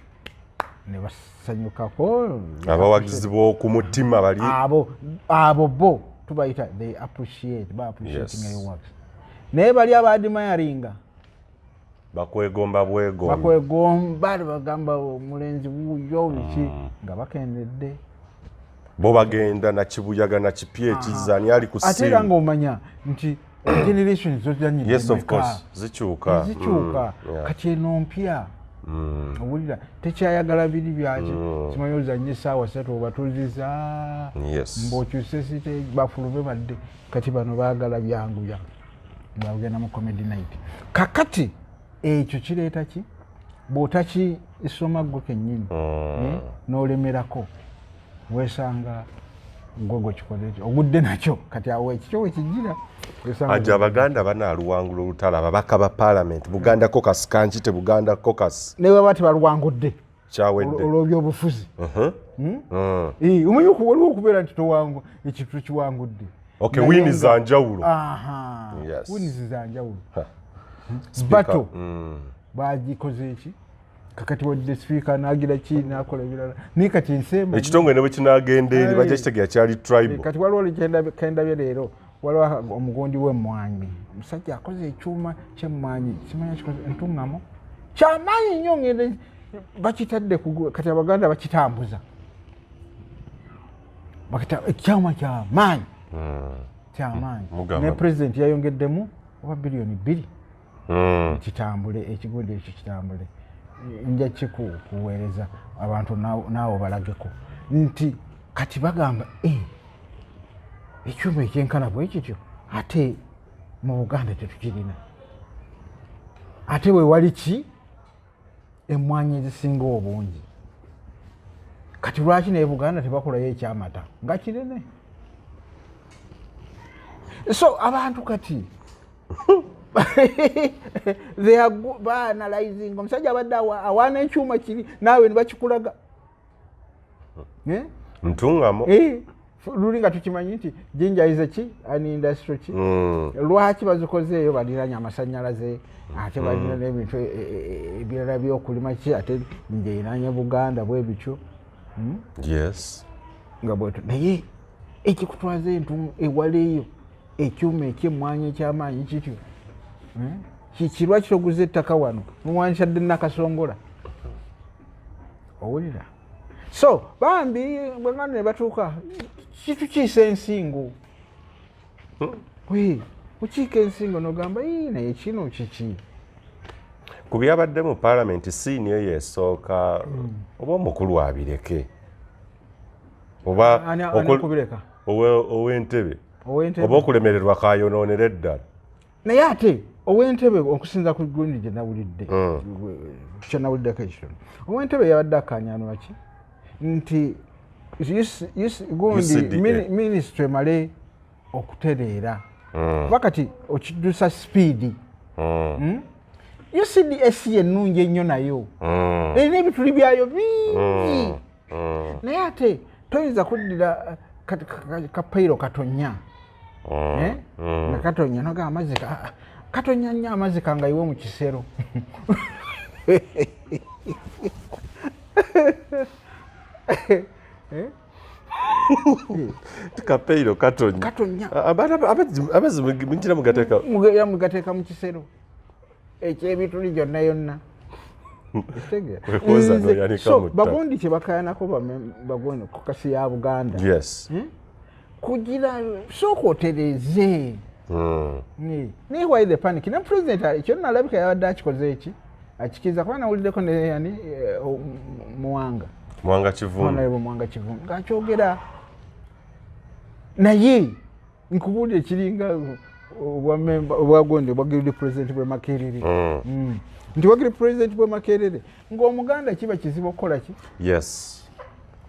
ne basanyukako abawagizi b'oku mutima bali abo bo tubayita they appreciating your works naye bali abadimayaringa bakwegomba bagamba omulenzi wuuyo biki nga bakendedde bo bagenda na kibuyaga na kipya ekizani ali ku simu ate era ng'omanya nti generation zozanyira yes of course zikyuka kati eno mpya owulira tekyayagala biri byaki kimanyi ozanye essaawa 3 obatuuziza mb'okyuse site bafulube badde kati bano baagala byanguya bwagenda mu comedy night kakati ekyo kireeta ki bw'otaki isoma gwe kennyini n'olemerako weesanga gwe kikoze ogudde nakyo kati awo ekikyo wekijjira Hajji Abaganda banaaluwangula olutalo ababaka ba Parliament Buganda Caucus kanjite Buganda Caucus ne bwe bati baluwangudde kyawedde olw'ebyobufuzi omanyi waliwo okubeera nti towangu ekintu kiwangudde wini za njawulo wini za njawulo bato bagikoze eki kakati wadde sipiika n'agira ki n'akola ebirala naye kati ensemba ekitongole ne bwe kinagenda eri bajja kitegera kyali tribal kati waliwo kendabye leero waliwo omugundi w'emmwanyi omusajja akoze ekyuma ky'emmwanyi kimanya kikoze entuŋŋamo kyamaanyi nnyo ngende bakitadde kati Abaganda bakitambuza ekyama kyamaanyi ne pulezidenti yayongeddemu oba biliyoni 2 kitambule ekigundi ekyo kitambule nja kikuweereza abantu naawe balageko nti kati bagamba ekyuma ekyenkana bwe kityo ate mu Buganda tetukirina ate we wali ki emmwanyi ezisinga obungi kati lwaki naye Buganda tebakolayo ekyamata nga kinene so abantu kati they are analyzing omusajja abadde awaana ekyuma kiri naawe nibakikulaga ntuŋŋamo luli nga tukimanyi nti jinjaize ki an industry ki lwaki bazikozeeyo baliranye amasannyalaze ate balina n'ebintu ebirala byokulima ki ate njeiranye Buganda bwe bityo nga bwetu naye ekikutwaza ewaleeyo ekyuma ekyemmwanyi ekyamaanyi kityo kikirwa kitoguza ettaka wano muwanishyadde nakasongola owulira so bambi bwengana ne batuuka kitukiisa ensingo ukiika ensingo nogamba naye kino kiki ku byabadde mu Parliament siini eyo esooka oba omukulu abireke oba ow'entebe oba okulemererwa kayonoonera eddala naye ate ow'entebe okusinza ku gundi gye nawulidde kyenawuliddeko ekitono ow'entebe yabadde akanyanula ki nti gundi minisitule emale okutereera kuba kati okiddusa sipiidi UCDS yennungi ennyo nayo erina ebituli byayo bingi naye ate toyinza kuddira kapayiro katonya nga katonya noga amazzi katonya nnyo amazzi kangayiwe mu kisero kapayiro katonya amazzi mukira mugateeka mu kisero ekyebituli gyonna yonna bagundi kyebakayanako bagundi ku kasi ya Buganda kugira sooka otereze naye why the panic ne president ekyo nalabika yabadde akikoze eki akikiza kuba nawuliddeko neyani Muwanga Kivumbi ng'akyogera naye nkubuulira ekiringa obwagondi obwagiridi pulezidenti bwe Makerere nti wagiri pulezidenti bwe Makerere ng'Omuganda kiba kizibu okukola ki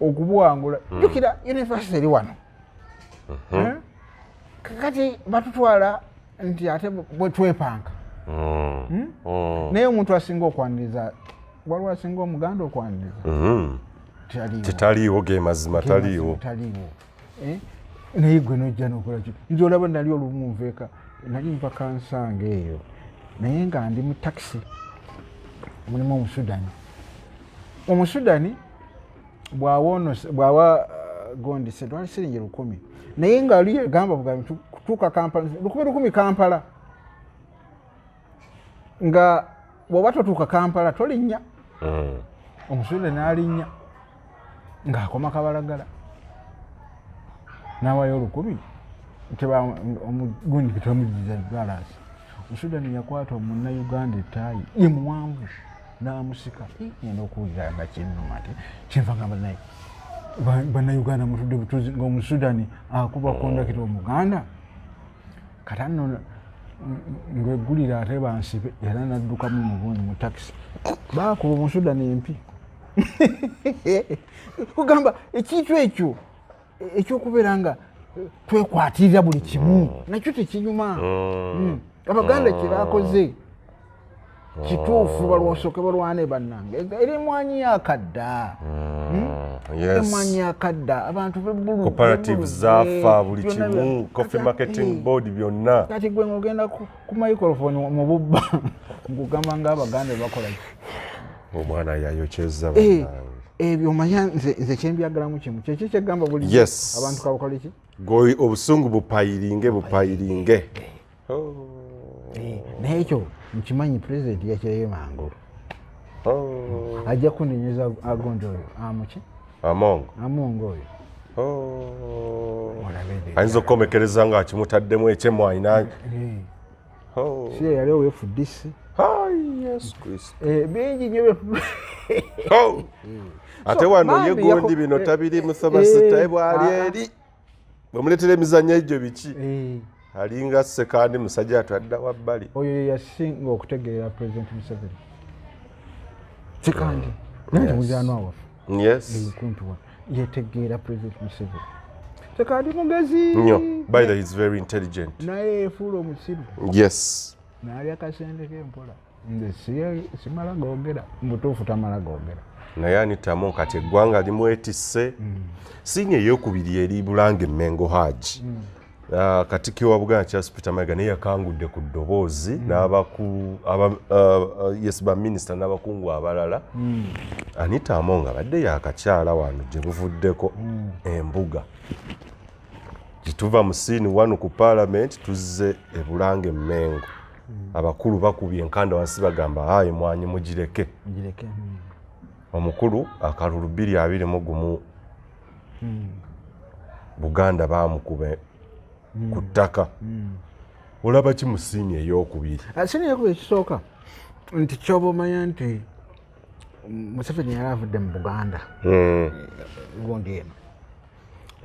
okubuwangula jjukira yunivasite eri wano kakati batutwala nti ate bwe twepanga naye omuntu asinga okwaniriza waliwo asinga Omuganda okwaniriza tetaliiwo ge mazima taliiwo naye gwe nojja nokola ki nze olaba nali olumu nveeka nali nva kansanga eyo naye nga ndi mu takisi mulimu Omusudani bw'awa gondi twali siringi 1,000 naye nga ali yagamba bugambi kutuuka Kampala 1,000 Kampala nga bw'oba totuuka Kampala tolinnya Omusudani n'alinnya ng'akoma Kabalagala n'awayo 1,000 omugundi bitamugiza balasi Omusudani yakwata omunnauganda ettaayi ye muwanvu n'amusika ngenda okuwulira nga kinnuma ati kyenva ngamba naye bannayuganda mutudde butuzi ng'Omusudani akuba kondakita Omuganda kati nno ng'eggulira ate bansibe era naddukamu mu bungi mu takisi baakuba omusuda n'empi kugamba ekintu ekyo ekyokubeera nga twekwatirira buli kimu nakyo tekinyuma. Abaganda kye baakoze kituufu balwosooke balwane bannange era emmwanyi yakadda emmwanyi yakadda abantu bebbulu cooperative zaafa buli kimu coffee marketing board byonna kati gwe ng'ogenda ku microphone mu bubba ngugamba ng'abaganda bakola omwana yayokyeza bannange ebyo omanya nze kyembyagalamu kimu kyekyo kyegamba buli abantu kabakole ki obusungu bupayiringe naye ekyo nkimanyi pulezidenti yakireyo mangu ajja kundenyeza agonda oyo amuki Among oyo ayinza okukomekereza nga akimutaddemu ekyemmwanyi si yali oweefudisi bingi nyo ate wano ye gundi bino tabiri musabasitaye bwali eri bwemuleetera emizannyo egyo biki alinga sekandi musajja atwadda wabbali oyo yeyasinga okutegeera pulezidenti Museveni sekandi naye muzano awafu kuntuwa yetegeera pulezidenti Museveni sekandi mugezi nnyo by the is very intelligent naye efuula omusiru naalya kasente k'empola nze simala googera mubutuufu tamala googera naye anitamu kati eggwanga limwetisse sinya eyokubiri eri Bulange Mmengo Hajji Katikkiro wa Buganda Charles Peter Mayiga naye yakangudde ku ddoboozi baminisita n'abakungu abalala Anita Among abadde yakakyala wano gye buvuddeko embuga gituva mu siini wano ku Parliament tuzze e Bulange Mmengo abakulu bakubye enkanda wansi bagamba hayi mwanyi mugireke omukulu akalulu 221 Buganda bamukube ku ttaka olaba ki mu siini ey'okubiri siini ey'okubiri ekisooka nti kyoba omanya nti Museveni yali avudde mu Buganda gundi eno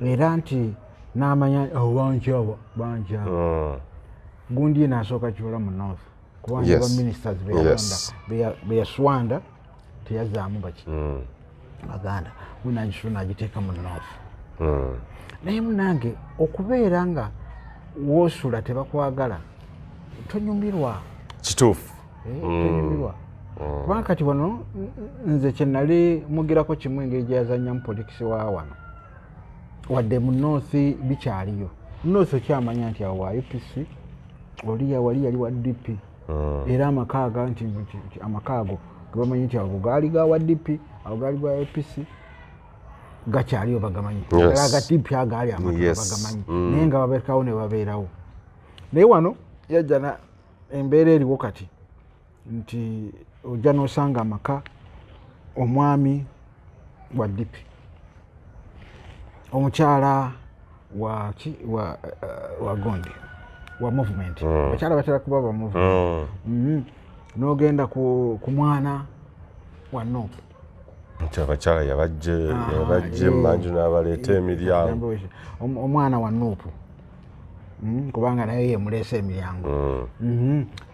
era nti n'amanya banja gundi eno asooka kiwola mu North kubanga baministers beyaswanda teyazaamu baki Baganda munagisuna agiteeka mu North naye munange okubeera nga woosula tebakwagala tonyumirwa kituufu tonyumirwa kubanga kati wano nze kyenali mugirako kimu engeri gyeyazannyamu politikisi wa wano wadde mu North bikyaliyo North okyamanya nti awo wa UPC oliya wali yali wa DP era amakaaga nti amakaago gebamanyi nti ago gaali gawa DP ago gaali gwa UPC gakyaliyo bagamanyi agatipi agaali bagamanyi naye nga babeekawo ne babeerawo naye wano yajja embeera eriwo kati nti ojja n'osanga amaka omwami wa DP omukyala wa gondi wa movement abakyala batera kuba ba movement n'ogenda ku mwana wa Nuupu nti abakyala yabajje manju n'abaleeta emiryango omwana wa Nuupu kubanga naye yemuleesa emiryango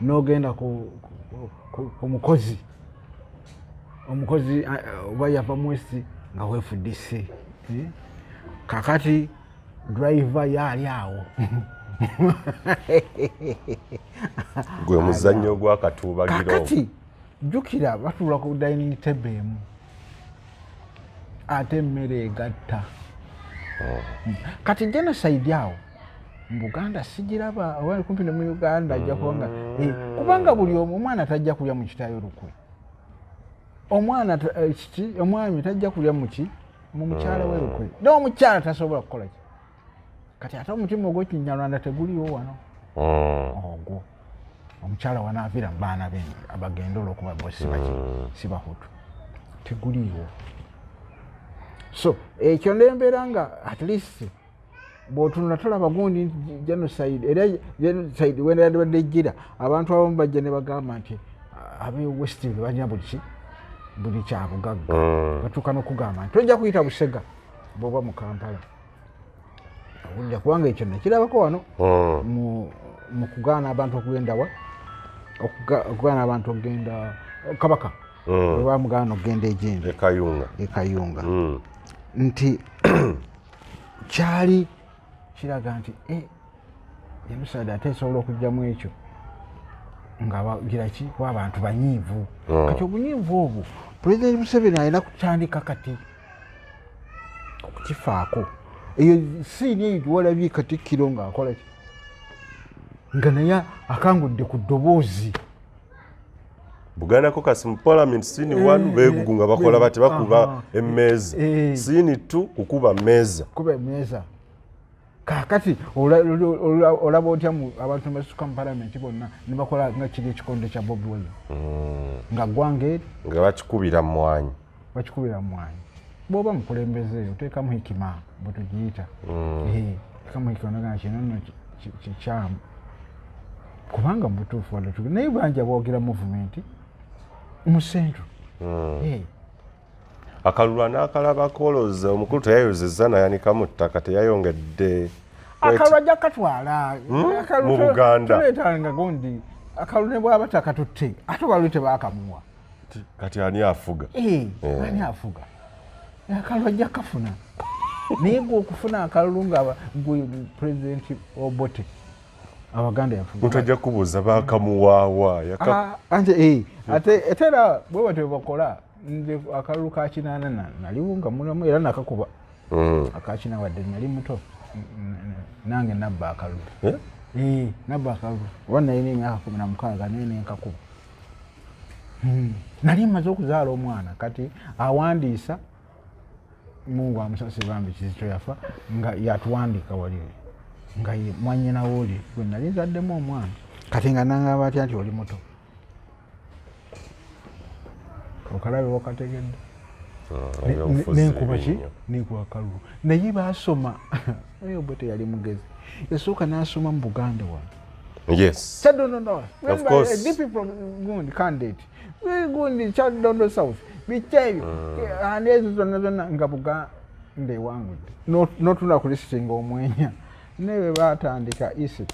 n'ogenda ku mukozi oba yava mwesi nga weefudise kakati driver yaali awo gwe muzannyo gw'akatuubagiro kakati jjukira batuula ku dining table emu ate emmere egatta kati genocide awo mu Buganda sigiraba oba kumpi ne mu Uganda ajja kubanga kubanga buli omwana tajja kulya mu kitaayo lukwe omwami tajja kulya mu mukyala we lukwe n'omukyala tasobola kukola ki kati ate omutima ogw'Ekinyarwanda teguliwo wano ogwo omukyala wanaavira mu baana be abagenda olw'okuba bo sibahutu teguliwo so ekyo nembeera nga at least bw'otunula tolaba gundi genocide era genocide wendabadde ejjira abantu abamu bajja ne bagamba nti ab'e West balina buli kyabugagga batuuka n'okugamba nti tojja kuyita Busega bw'oba mu Kampala owulira kubanga ekyo nekirabako wano mu kugaana abantu okugenda wa okugaana abantu okugenda kabaka bwe bamugaana okugenda egindi ekayunga nti kyali kiraga nti Yerusalemu ate esobola okugyamu ekyo nga bagira ki kuba abantu banyiivu kati obunyiivu obwo Pulezidenti Museveni alina kutandika kati okukifaako eyo siini eyo gyewalabye Katikkiro ng'akola ki nga naye akangudde ku ddoboozi Buganda Caucus mu Parliament siini 1 beegugunga bakola bati bakuba emmeeza siini 2 kukuba mmeeza kakati olaba otya abantu basuka mu Parliament bonna ne bakola nga kiri ekikondo kya BobiWine nga ggwanga nga bakikubira Mmwanyi bw'oba mukulembeze oteekamu hikima bwe tugiyita teekamu hikima nagaa kino nno kikyamu kubanga mu butuufu wadde naye banja boogera movement mu centro akalulu n'akalabako olowooza omukulu teyayozezza nayanika mu ttaka teyayongedde akalulu ajja katwala mu Buganda tuleetanga gondi akalulu ne bw'aba takatutte ate waliwo tebaakamuwa kati ani afuga ani afuga akalulu ajja kafuna naye gwe okufuna akalulu nga gwe pulezidenti Obote Abaganda yafuga muntu ajja kubuuza baakamuwaawa ate era bwe batyo bakola nze akalulu ka 8 naliwo nga mulamu era nakakuba akakina wadde nali muto nange nabba akalulu nabba akalulu wana ine emyaka 16 nene nkakuba nali maze okuzaala omwana kati awandiisa Mungu amusasi bambi kizito yafa nga yatuwandika wali nga mwanyina woli gwe nali nzaddemu omwana kati nga nangaba atya nti oli muto okalabe wakategedde nenkuba ki nenkuba akalulu naye baasoma naye Obote yali mugezi yasooka n'asoma mu Buganda wano yes of course gundi candidate gundi Kyaddondo South bikyebyo ezo zonna nga Buganda ewangudde notunda ku listinga omwenya newe batandika East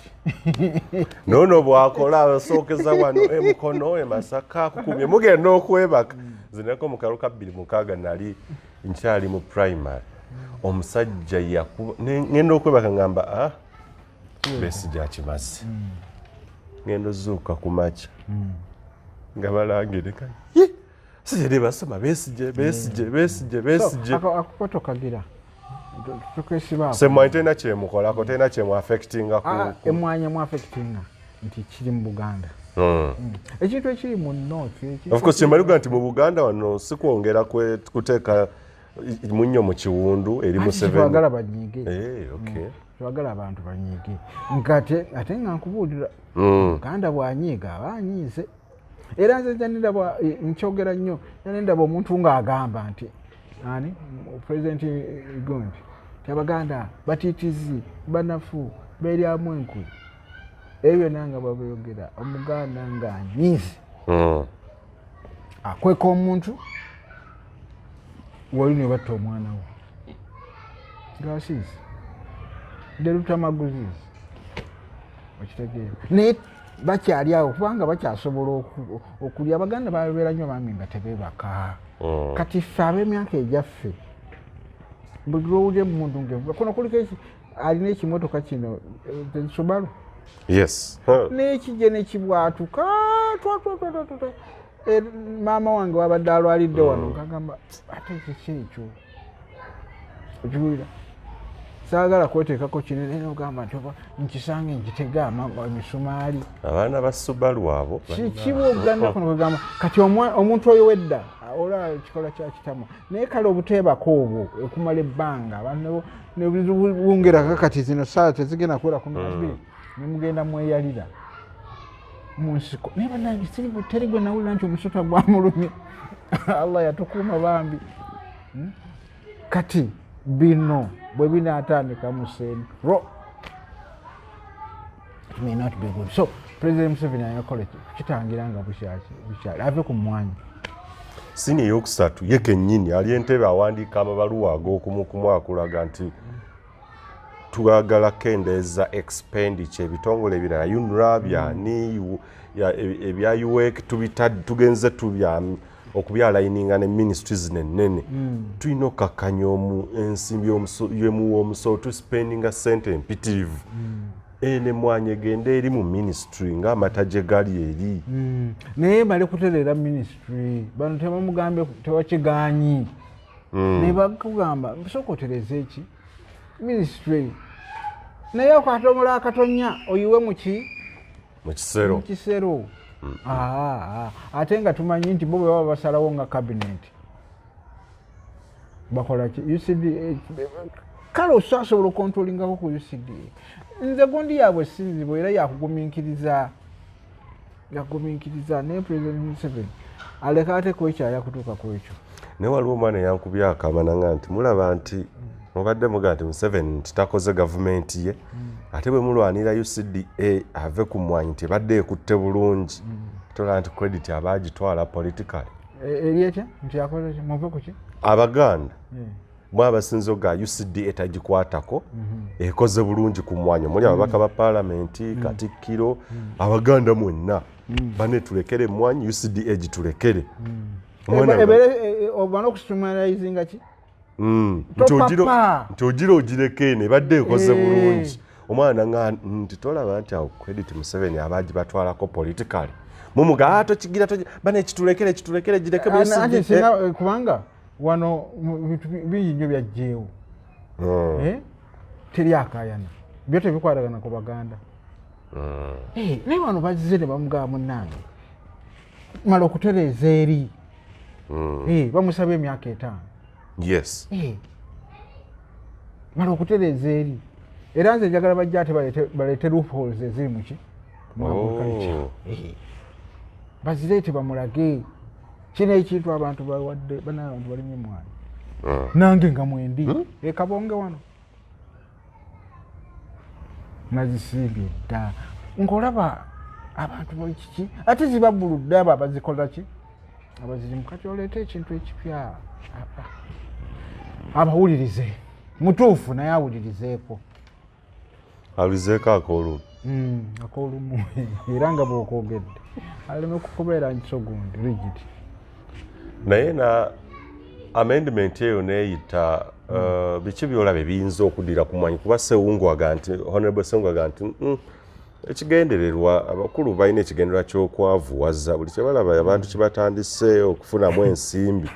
nono bwakola abasookeza wano Mukono Masaka kukumye mugenda okwebaka zinako mu kaluka 26 nali nkyali mu primary omusajja yakuba ngenda okwebaka ngamba Besigye akimaze ngendo zuuka ku makya nga balangire kale sijede basoma Besigye akukoto kagira Emmwanyi tena kyemukolako tena kyemu affectinga Emmwanyi mu affectinga nti kiri mu Buganda ekintu ekiri mu north of course kyemaluga nti mu Buganda wano sikwongera kuteeka munnyo mu kiwundu eri mu 7 twagala banyiige okay twagala abantu banyiige ate nga nkubuulira Buganda bwanyiiga abanyiize era nze njaniraba nkyogera nnyo njaniraba omuntu ng'agamba nti ani President Gundi Abaganda batiitizi banafu beeryamu enkwe ebyo nanga babyogera Omuganda ng'anyiize akweka omuntu wali ne batta omwana we ng'asiize derutamaguzizi okitegeera naye bakyali awo kubanga bakyasobola okulya Abaganda babeera nnyo bambi nga tebeebaka kati ffe ab'emyaka egyaffe bwe lwowulira emundu ngevuga kuno kuliko alina ekimotoka kino Subaru yes n'ekijje nekibwatuka maama wange wabadde alwalidde wano nkagamba ate kiki ekyo okiwulira saagala kweteekako kinene nogamba nti oba nkisange nkitega emisumaali abaana ba Subaru abo kiba Uganda kuno kwegamba kati omuntu oyo wedda olaba ekikola kyakitama naye kale obuteebako obwo okumala ebbanga abantu nebwongera kakati zino saa tezigenda kuwera 12 nemugenda mweyalira mu nsiko naye bannange teri gwe nawulira nti omusota gwamulumye Allah yatukuuma bambi kati bino bwe binaatandika mu centro it may not be good. So President Museveni ayakola kitangira nga bukyali ave ku mwanya sini eyokusatu ye kennyini ali entebe awandiika amabaluwa ag'okumukumu akulaga nti twagala kendeeza expenditure ebitongole ebirala UNRA byani ebya UWEC tugenze okubyalayininga ne ministries nennene tulina okakkanya ensimbi y'omuwa omusolo tuspendinga ssente empitirivu n'Emmwanyi egenda eri mu ministry ng'amata gye gali eri naye bali kutereera ministry bano tebamugambe tebakigaanyi ne bakugamba sooka otereza eki ministry naye okwatomola akatonya oyiwe mu kisero ate nga tumanyi nti bo bwe baba basalawo nga cabinet bakola ki UCD kale osobola okontrolingako ku UCD nze gundi yaabwe sinzibwa era yakugumiikiriza naye President Museveni aleka ate kwekyaya kutuuka ku ekyo naye waliwo omwana eyankubye akamananga nti mulaba nti mubadde muga nti Museveni nti takoze gavumenti ye ate bwe mulwanira UCDA ave ku Mmwanyi nti ebadde ekutte bulungi tola nti credit abagitwala political eryetya nti yakoze muve ku ki Abaganda mwabasinzo ga UCDA tagikwatako ekoze bulungi ku Mmwanyi omuli ababaka ba palamenti Katikkiro Abaganda mwenna bane tulekere Mmwanyi UCDA gitulekere obana okusumarizinga ki nti ogira ogireke ne badde ekoze bulungi omwana nti tolaba nti awo credit Museveni abagi batwalako politically mumuga tokigira bane kitulekere gireke kubanga wano bintu bingi nnyo byajjeewo teri akayana byo tebikwatagana ku Baganda naye wano bazze ne bamugaba munnange mala okutereeza eri bamusaba emyaka 5 yes mala okutereeza eri era nze njagala bajja ate baleete loopholes eziri muki bazireete bamulage kino ekintu abantu bawadde abantu balimye Emmwanyi nange nga mwendi ekabonge wano nazisimbye dda ng'olaba abantu bakiki ate zibabuludde abo abazikola ki abazirimu kati oleeta ekintu ekipya abawulirize mutuufu naye awulirizeeko akoolumu akoolumu era nga bw'okwogedde aleme kukubeera nkiso gundi rigid naye na amendment eyo neeyita biki byolaba ebiyinza okudira ku Mmwanyi kuba Sewungwaga nti Honorable Sewungwaga nti ekigendererwa abakulu balina ekigendererwa ky'okwavuwaza buli kyebalaba abantu kibatandise okufunamu ensimbi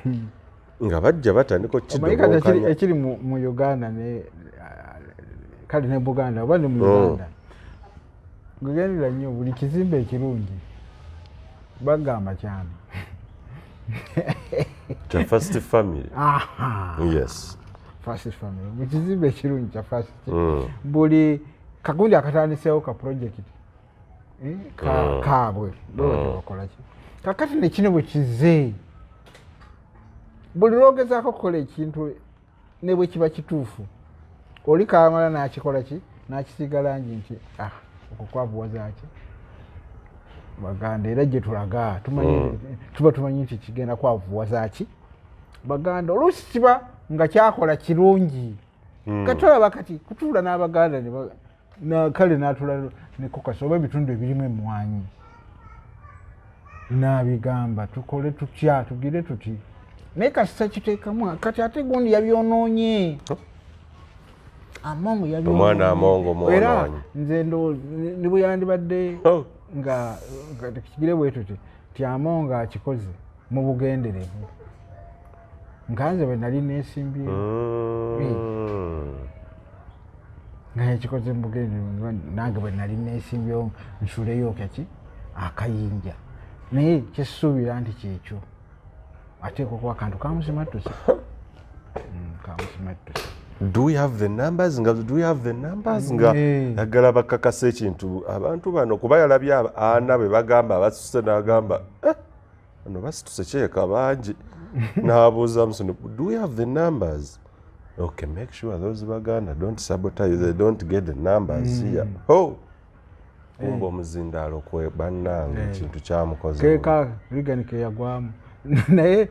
nga bajja batandika okukidobokanya ekiri mu Uganda kale ne Buganda oba ne mu Uganda gugendera nnyo buli kizimbe ekirungi bagamba kyami kya first family yes first family mu kizimbe ekirungi kya first buli kagundi akatandiseewo ka project kaabwe bakola ki kakati nekino bwe kize buli lwogezaako okukola ekintu ne bwe kiba kituufu oli kaamala n'akikola ki n'akisiiga langi nti okukwavuwaza ki Baganda era gye tulaga tuba tumanyi nti kigenda kwavuwaza ki Baganda oluusi kiba nga kyakola kirungi katolaba kati kutuula n'Abaganda kale n'atula ne kokasi oba ebitundu ebirimu Emmwanyi n'abigamba tukole tutya tugire tuti naye kasita kiteekamu kati ate gundi yabyonoonye Among omwana Among era nze ne bwe yandibadde nga kigire bwe tuti ti Among akikoze mu bugenderevu nkanze bwe nali neesimbye nga yakikoze mu bugenderevu nange bwe nali neesimbyewo nsuleyo kaki akayinja naye kyessuubira nti kyekyo ateekwa okuba akantu kamusimattuse kamusimattuse do we have the numbers nga yagala bakakasa ekintu abantu bano kuba yalabye ana bwe bagamba abasuse n'agamba bano basituse kyeka bangi n'abuuza Musoni do we have the numbers okay make sure those Baganda don't sabotage they don't get the numbers here kumba omuzindaalo kwe bannange ekintu kyamukoze keeka riganike yagwamu naye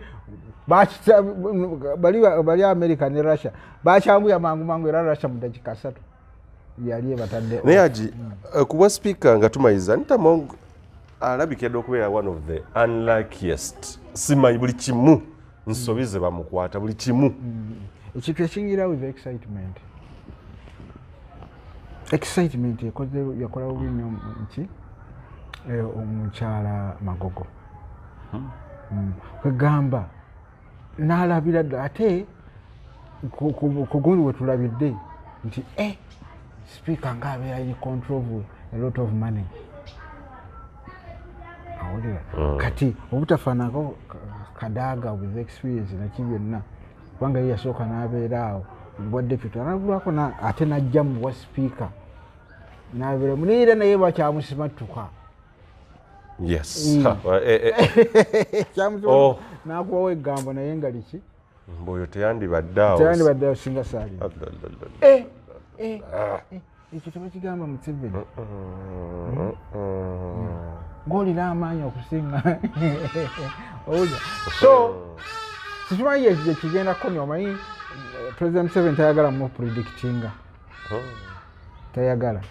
bali America ne Russia bakyambuya mangu era Russia mu dakika 3 yali ebatadde naye Hajji kuba speaker nga tumayiza Among alabikidde okubeera one of the unluckiest simanyi buli kimu nsobize bamukwata buli kimu ekintu ekingira with excitement yakola bubi nnyo nki omukyala Magogo kwegamba n'alabira ddala ate ku gundi we tulabidde nti speaker ng'abeera in control of a lot of money awulira kati obutafaanako kadaaga with experience naki byonna kubanga ye yasooka n'abeera awo bwa deputy anagulwako ate n'ajja mu bwa speaker n'abeera munira naye bakyamusimattuka yes n'akubawo eggambo naye nga liki mboyo teyandibadde singa saali ekyo tebakigamba Museveni ng'olina amaanyi okusinga owulira so sikimanyi ekigenda kukomya omanyi President Museveni tayagala mu predictinga tayagala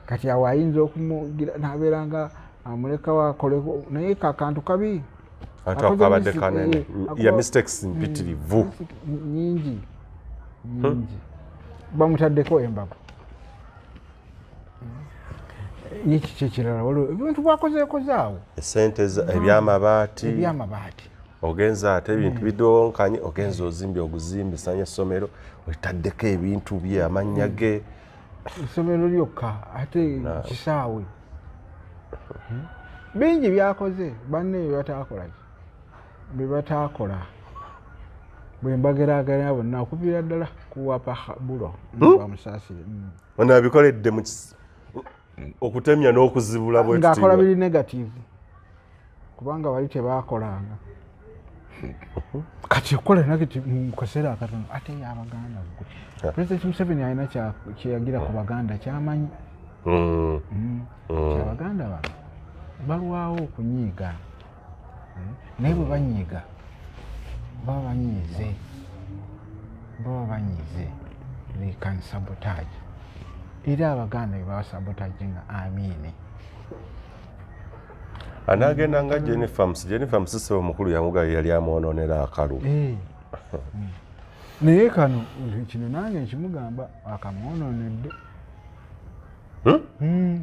kati awo ayinza okumugira n'abeera nga amulekawo akoleko naye kakantu kabi ate akabadde kanene ya mistakes mpitirivu nyingi bamutaddeko embago n'eki kyekirala waliwo ebintu bwakozeekozaawo esente ebyamabaati ogenza ate ebintu bidonkanye ogenza ozimbi oguzimbisa n'essomero otaddeko ebintu bye amannya ge essomero lyokka ate kisaawe bingi byakoze banne byebataakola bwe mbageraageranya bonna okuviira ddala kuwapa bulo bamusaasire ono abikoledde okutemya n'okuzibula ng'akola biri negative kubanga bali tebaakolanga kati okola negative mu kaseera akatono ate y'Abaganda President Museveni alina kyeyagira ku Baganda kyamanyi ky'Abaganda bano balwawo okunyiiga naye bwe banyiiga baba banyiize they can sabotage era Abaganda bwe basabotage nga amiini anaagenda nga Jennifer Musisebo omukulu yamugayo yali amwonoonera akalu naye kano kino nange nkimugamba akamwonoonedde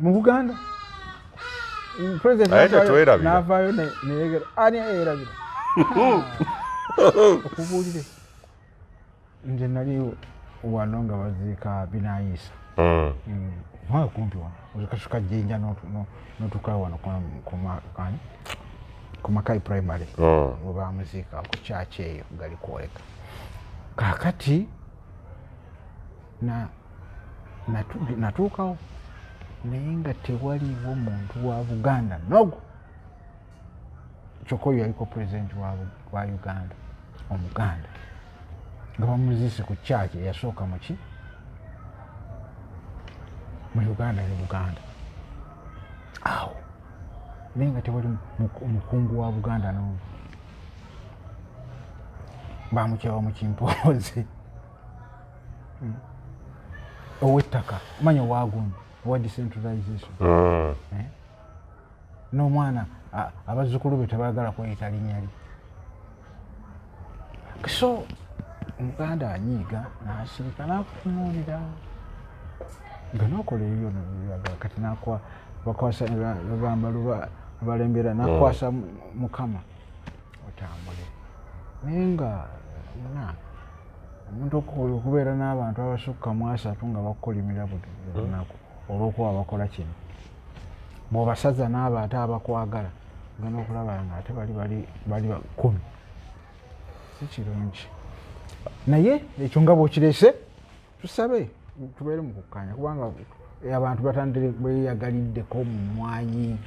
mu Buganda n'avaayo neyegera ani yerabira okubuulire nze nali wano nga baziika Binaayisa kumpi wano kasuka jjinja n'otuuka wano ku Makai primary we bamuziika ku kyaki eyo gali kwoleka kaakati natuukawo naye nga tewaliwo muntu wa Buganda nogo kyokka oyo yaliko pulezidenti wa Uganda omuganda nga bamuziise ku kyaki eyasooka muki mu Uganda ne Buganda awo naye nga tewali omukungu wa Buganda n'omu bamukyawa mu Kimpoozi ow'ettaka manya waagundi owa decentralization n'omwana abazzukulu be tebaagala kweyita linnya lye so omuganda anyiiga n'asirika n'akutunuulira nga n'okola ebyo nobyagala kati bakwasa bagamba balembera n'akwasa Mukama otambule naye nga omuntu okubeera n'abantu abasukka mu 3 nga bakukolimira buli lunaku olw'okuba bakola kino bw'obasaza n'abo ate abakwagala nga n'okulaba nga ate bali 10 si kirungi naye ekyo nga bw'okireese tusabe tubeere mu kukkaanya kubanga abantu batandire beyagaliddeko mu Mmwanyi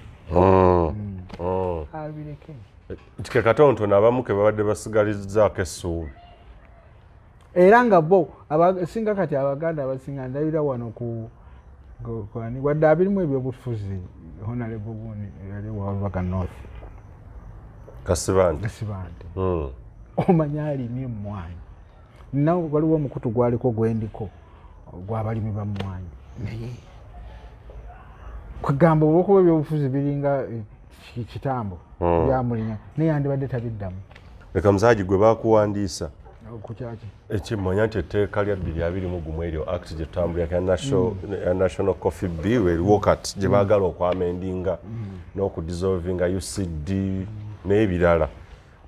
abireke kike katonotono abamu ke babadde basigalizzaako essuubi era nga bo singa kati Abaganda abasinga ndabira wano wadde abirimu ebyobufuzi Honorable Wuuno yali wa Lubaga North Kasibante omanya alimi Mmwanyi nawe waliwo omukutu gwaliko gwendiko gw'abalimi ba Mmwanyi naye kwegamba olwokuba ebyobufuzi biringa kitambo byamulinya naye yandibadde tabiddamu. Leka Musajja gwe bakuwandiisa kukyaki ekimanya nti etteeka lya 221 eryo act gye tutambulirako ya national coffee bill eriwo kati gye baagala okwamendinga n'okudissolvinga UCD n'ebirala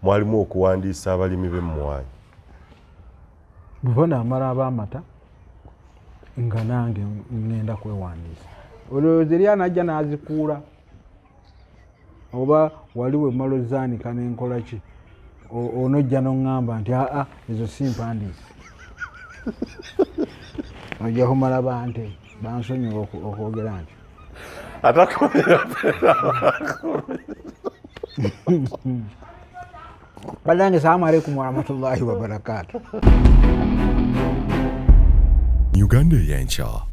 mwalimu okuwandiisa abalimi b'emmwanyi. bwe naamala ab'amata nga nange ngenda kwewandiisa olowooza eri anajja n'azikuula oba wali we mmala ozaanika n'enkola ki onojja n'oŋŋamba nti aa ezo si mpandiise ojja kumala bante bansonyiwa okwogera nti badange salaamu alaikum warahmatullahi wabarakatuh. Uganda Eyenkya.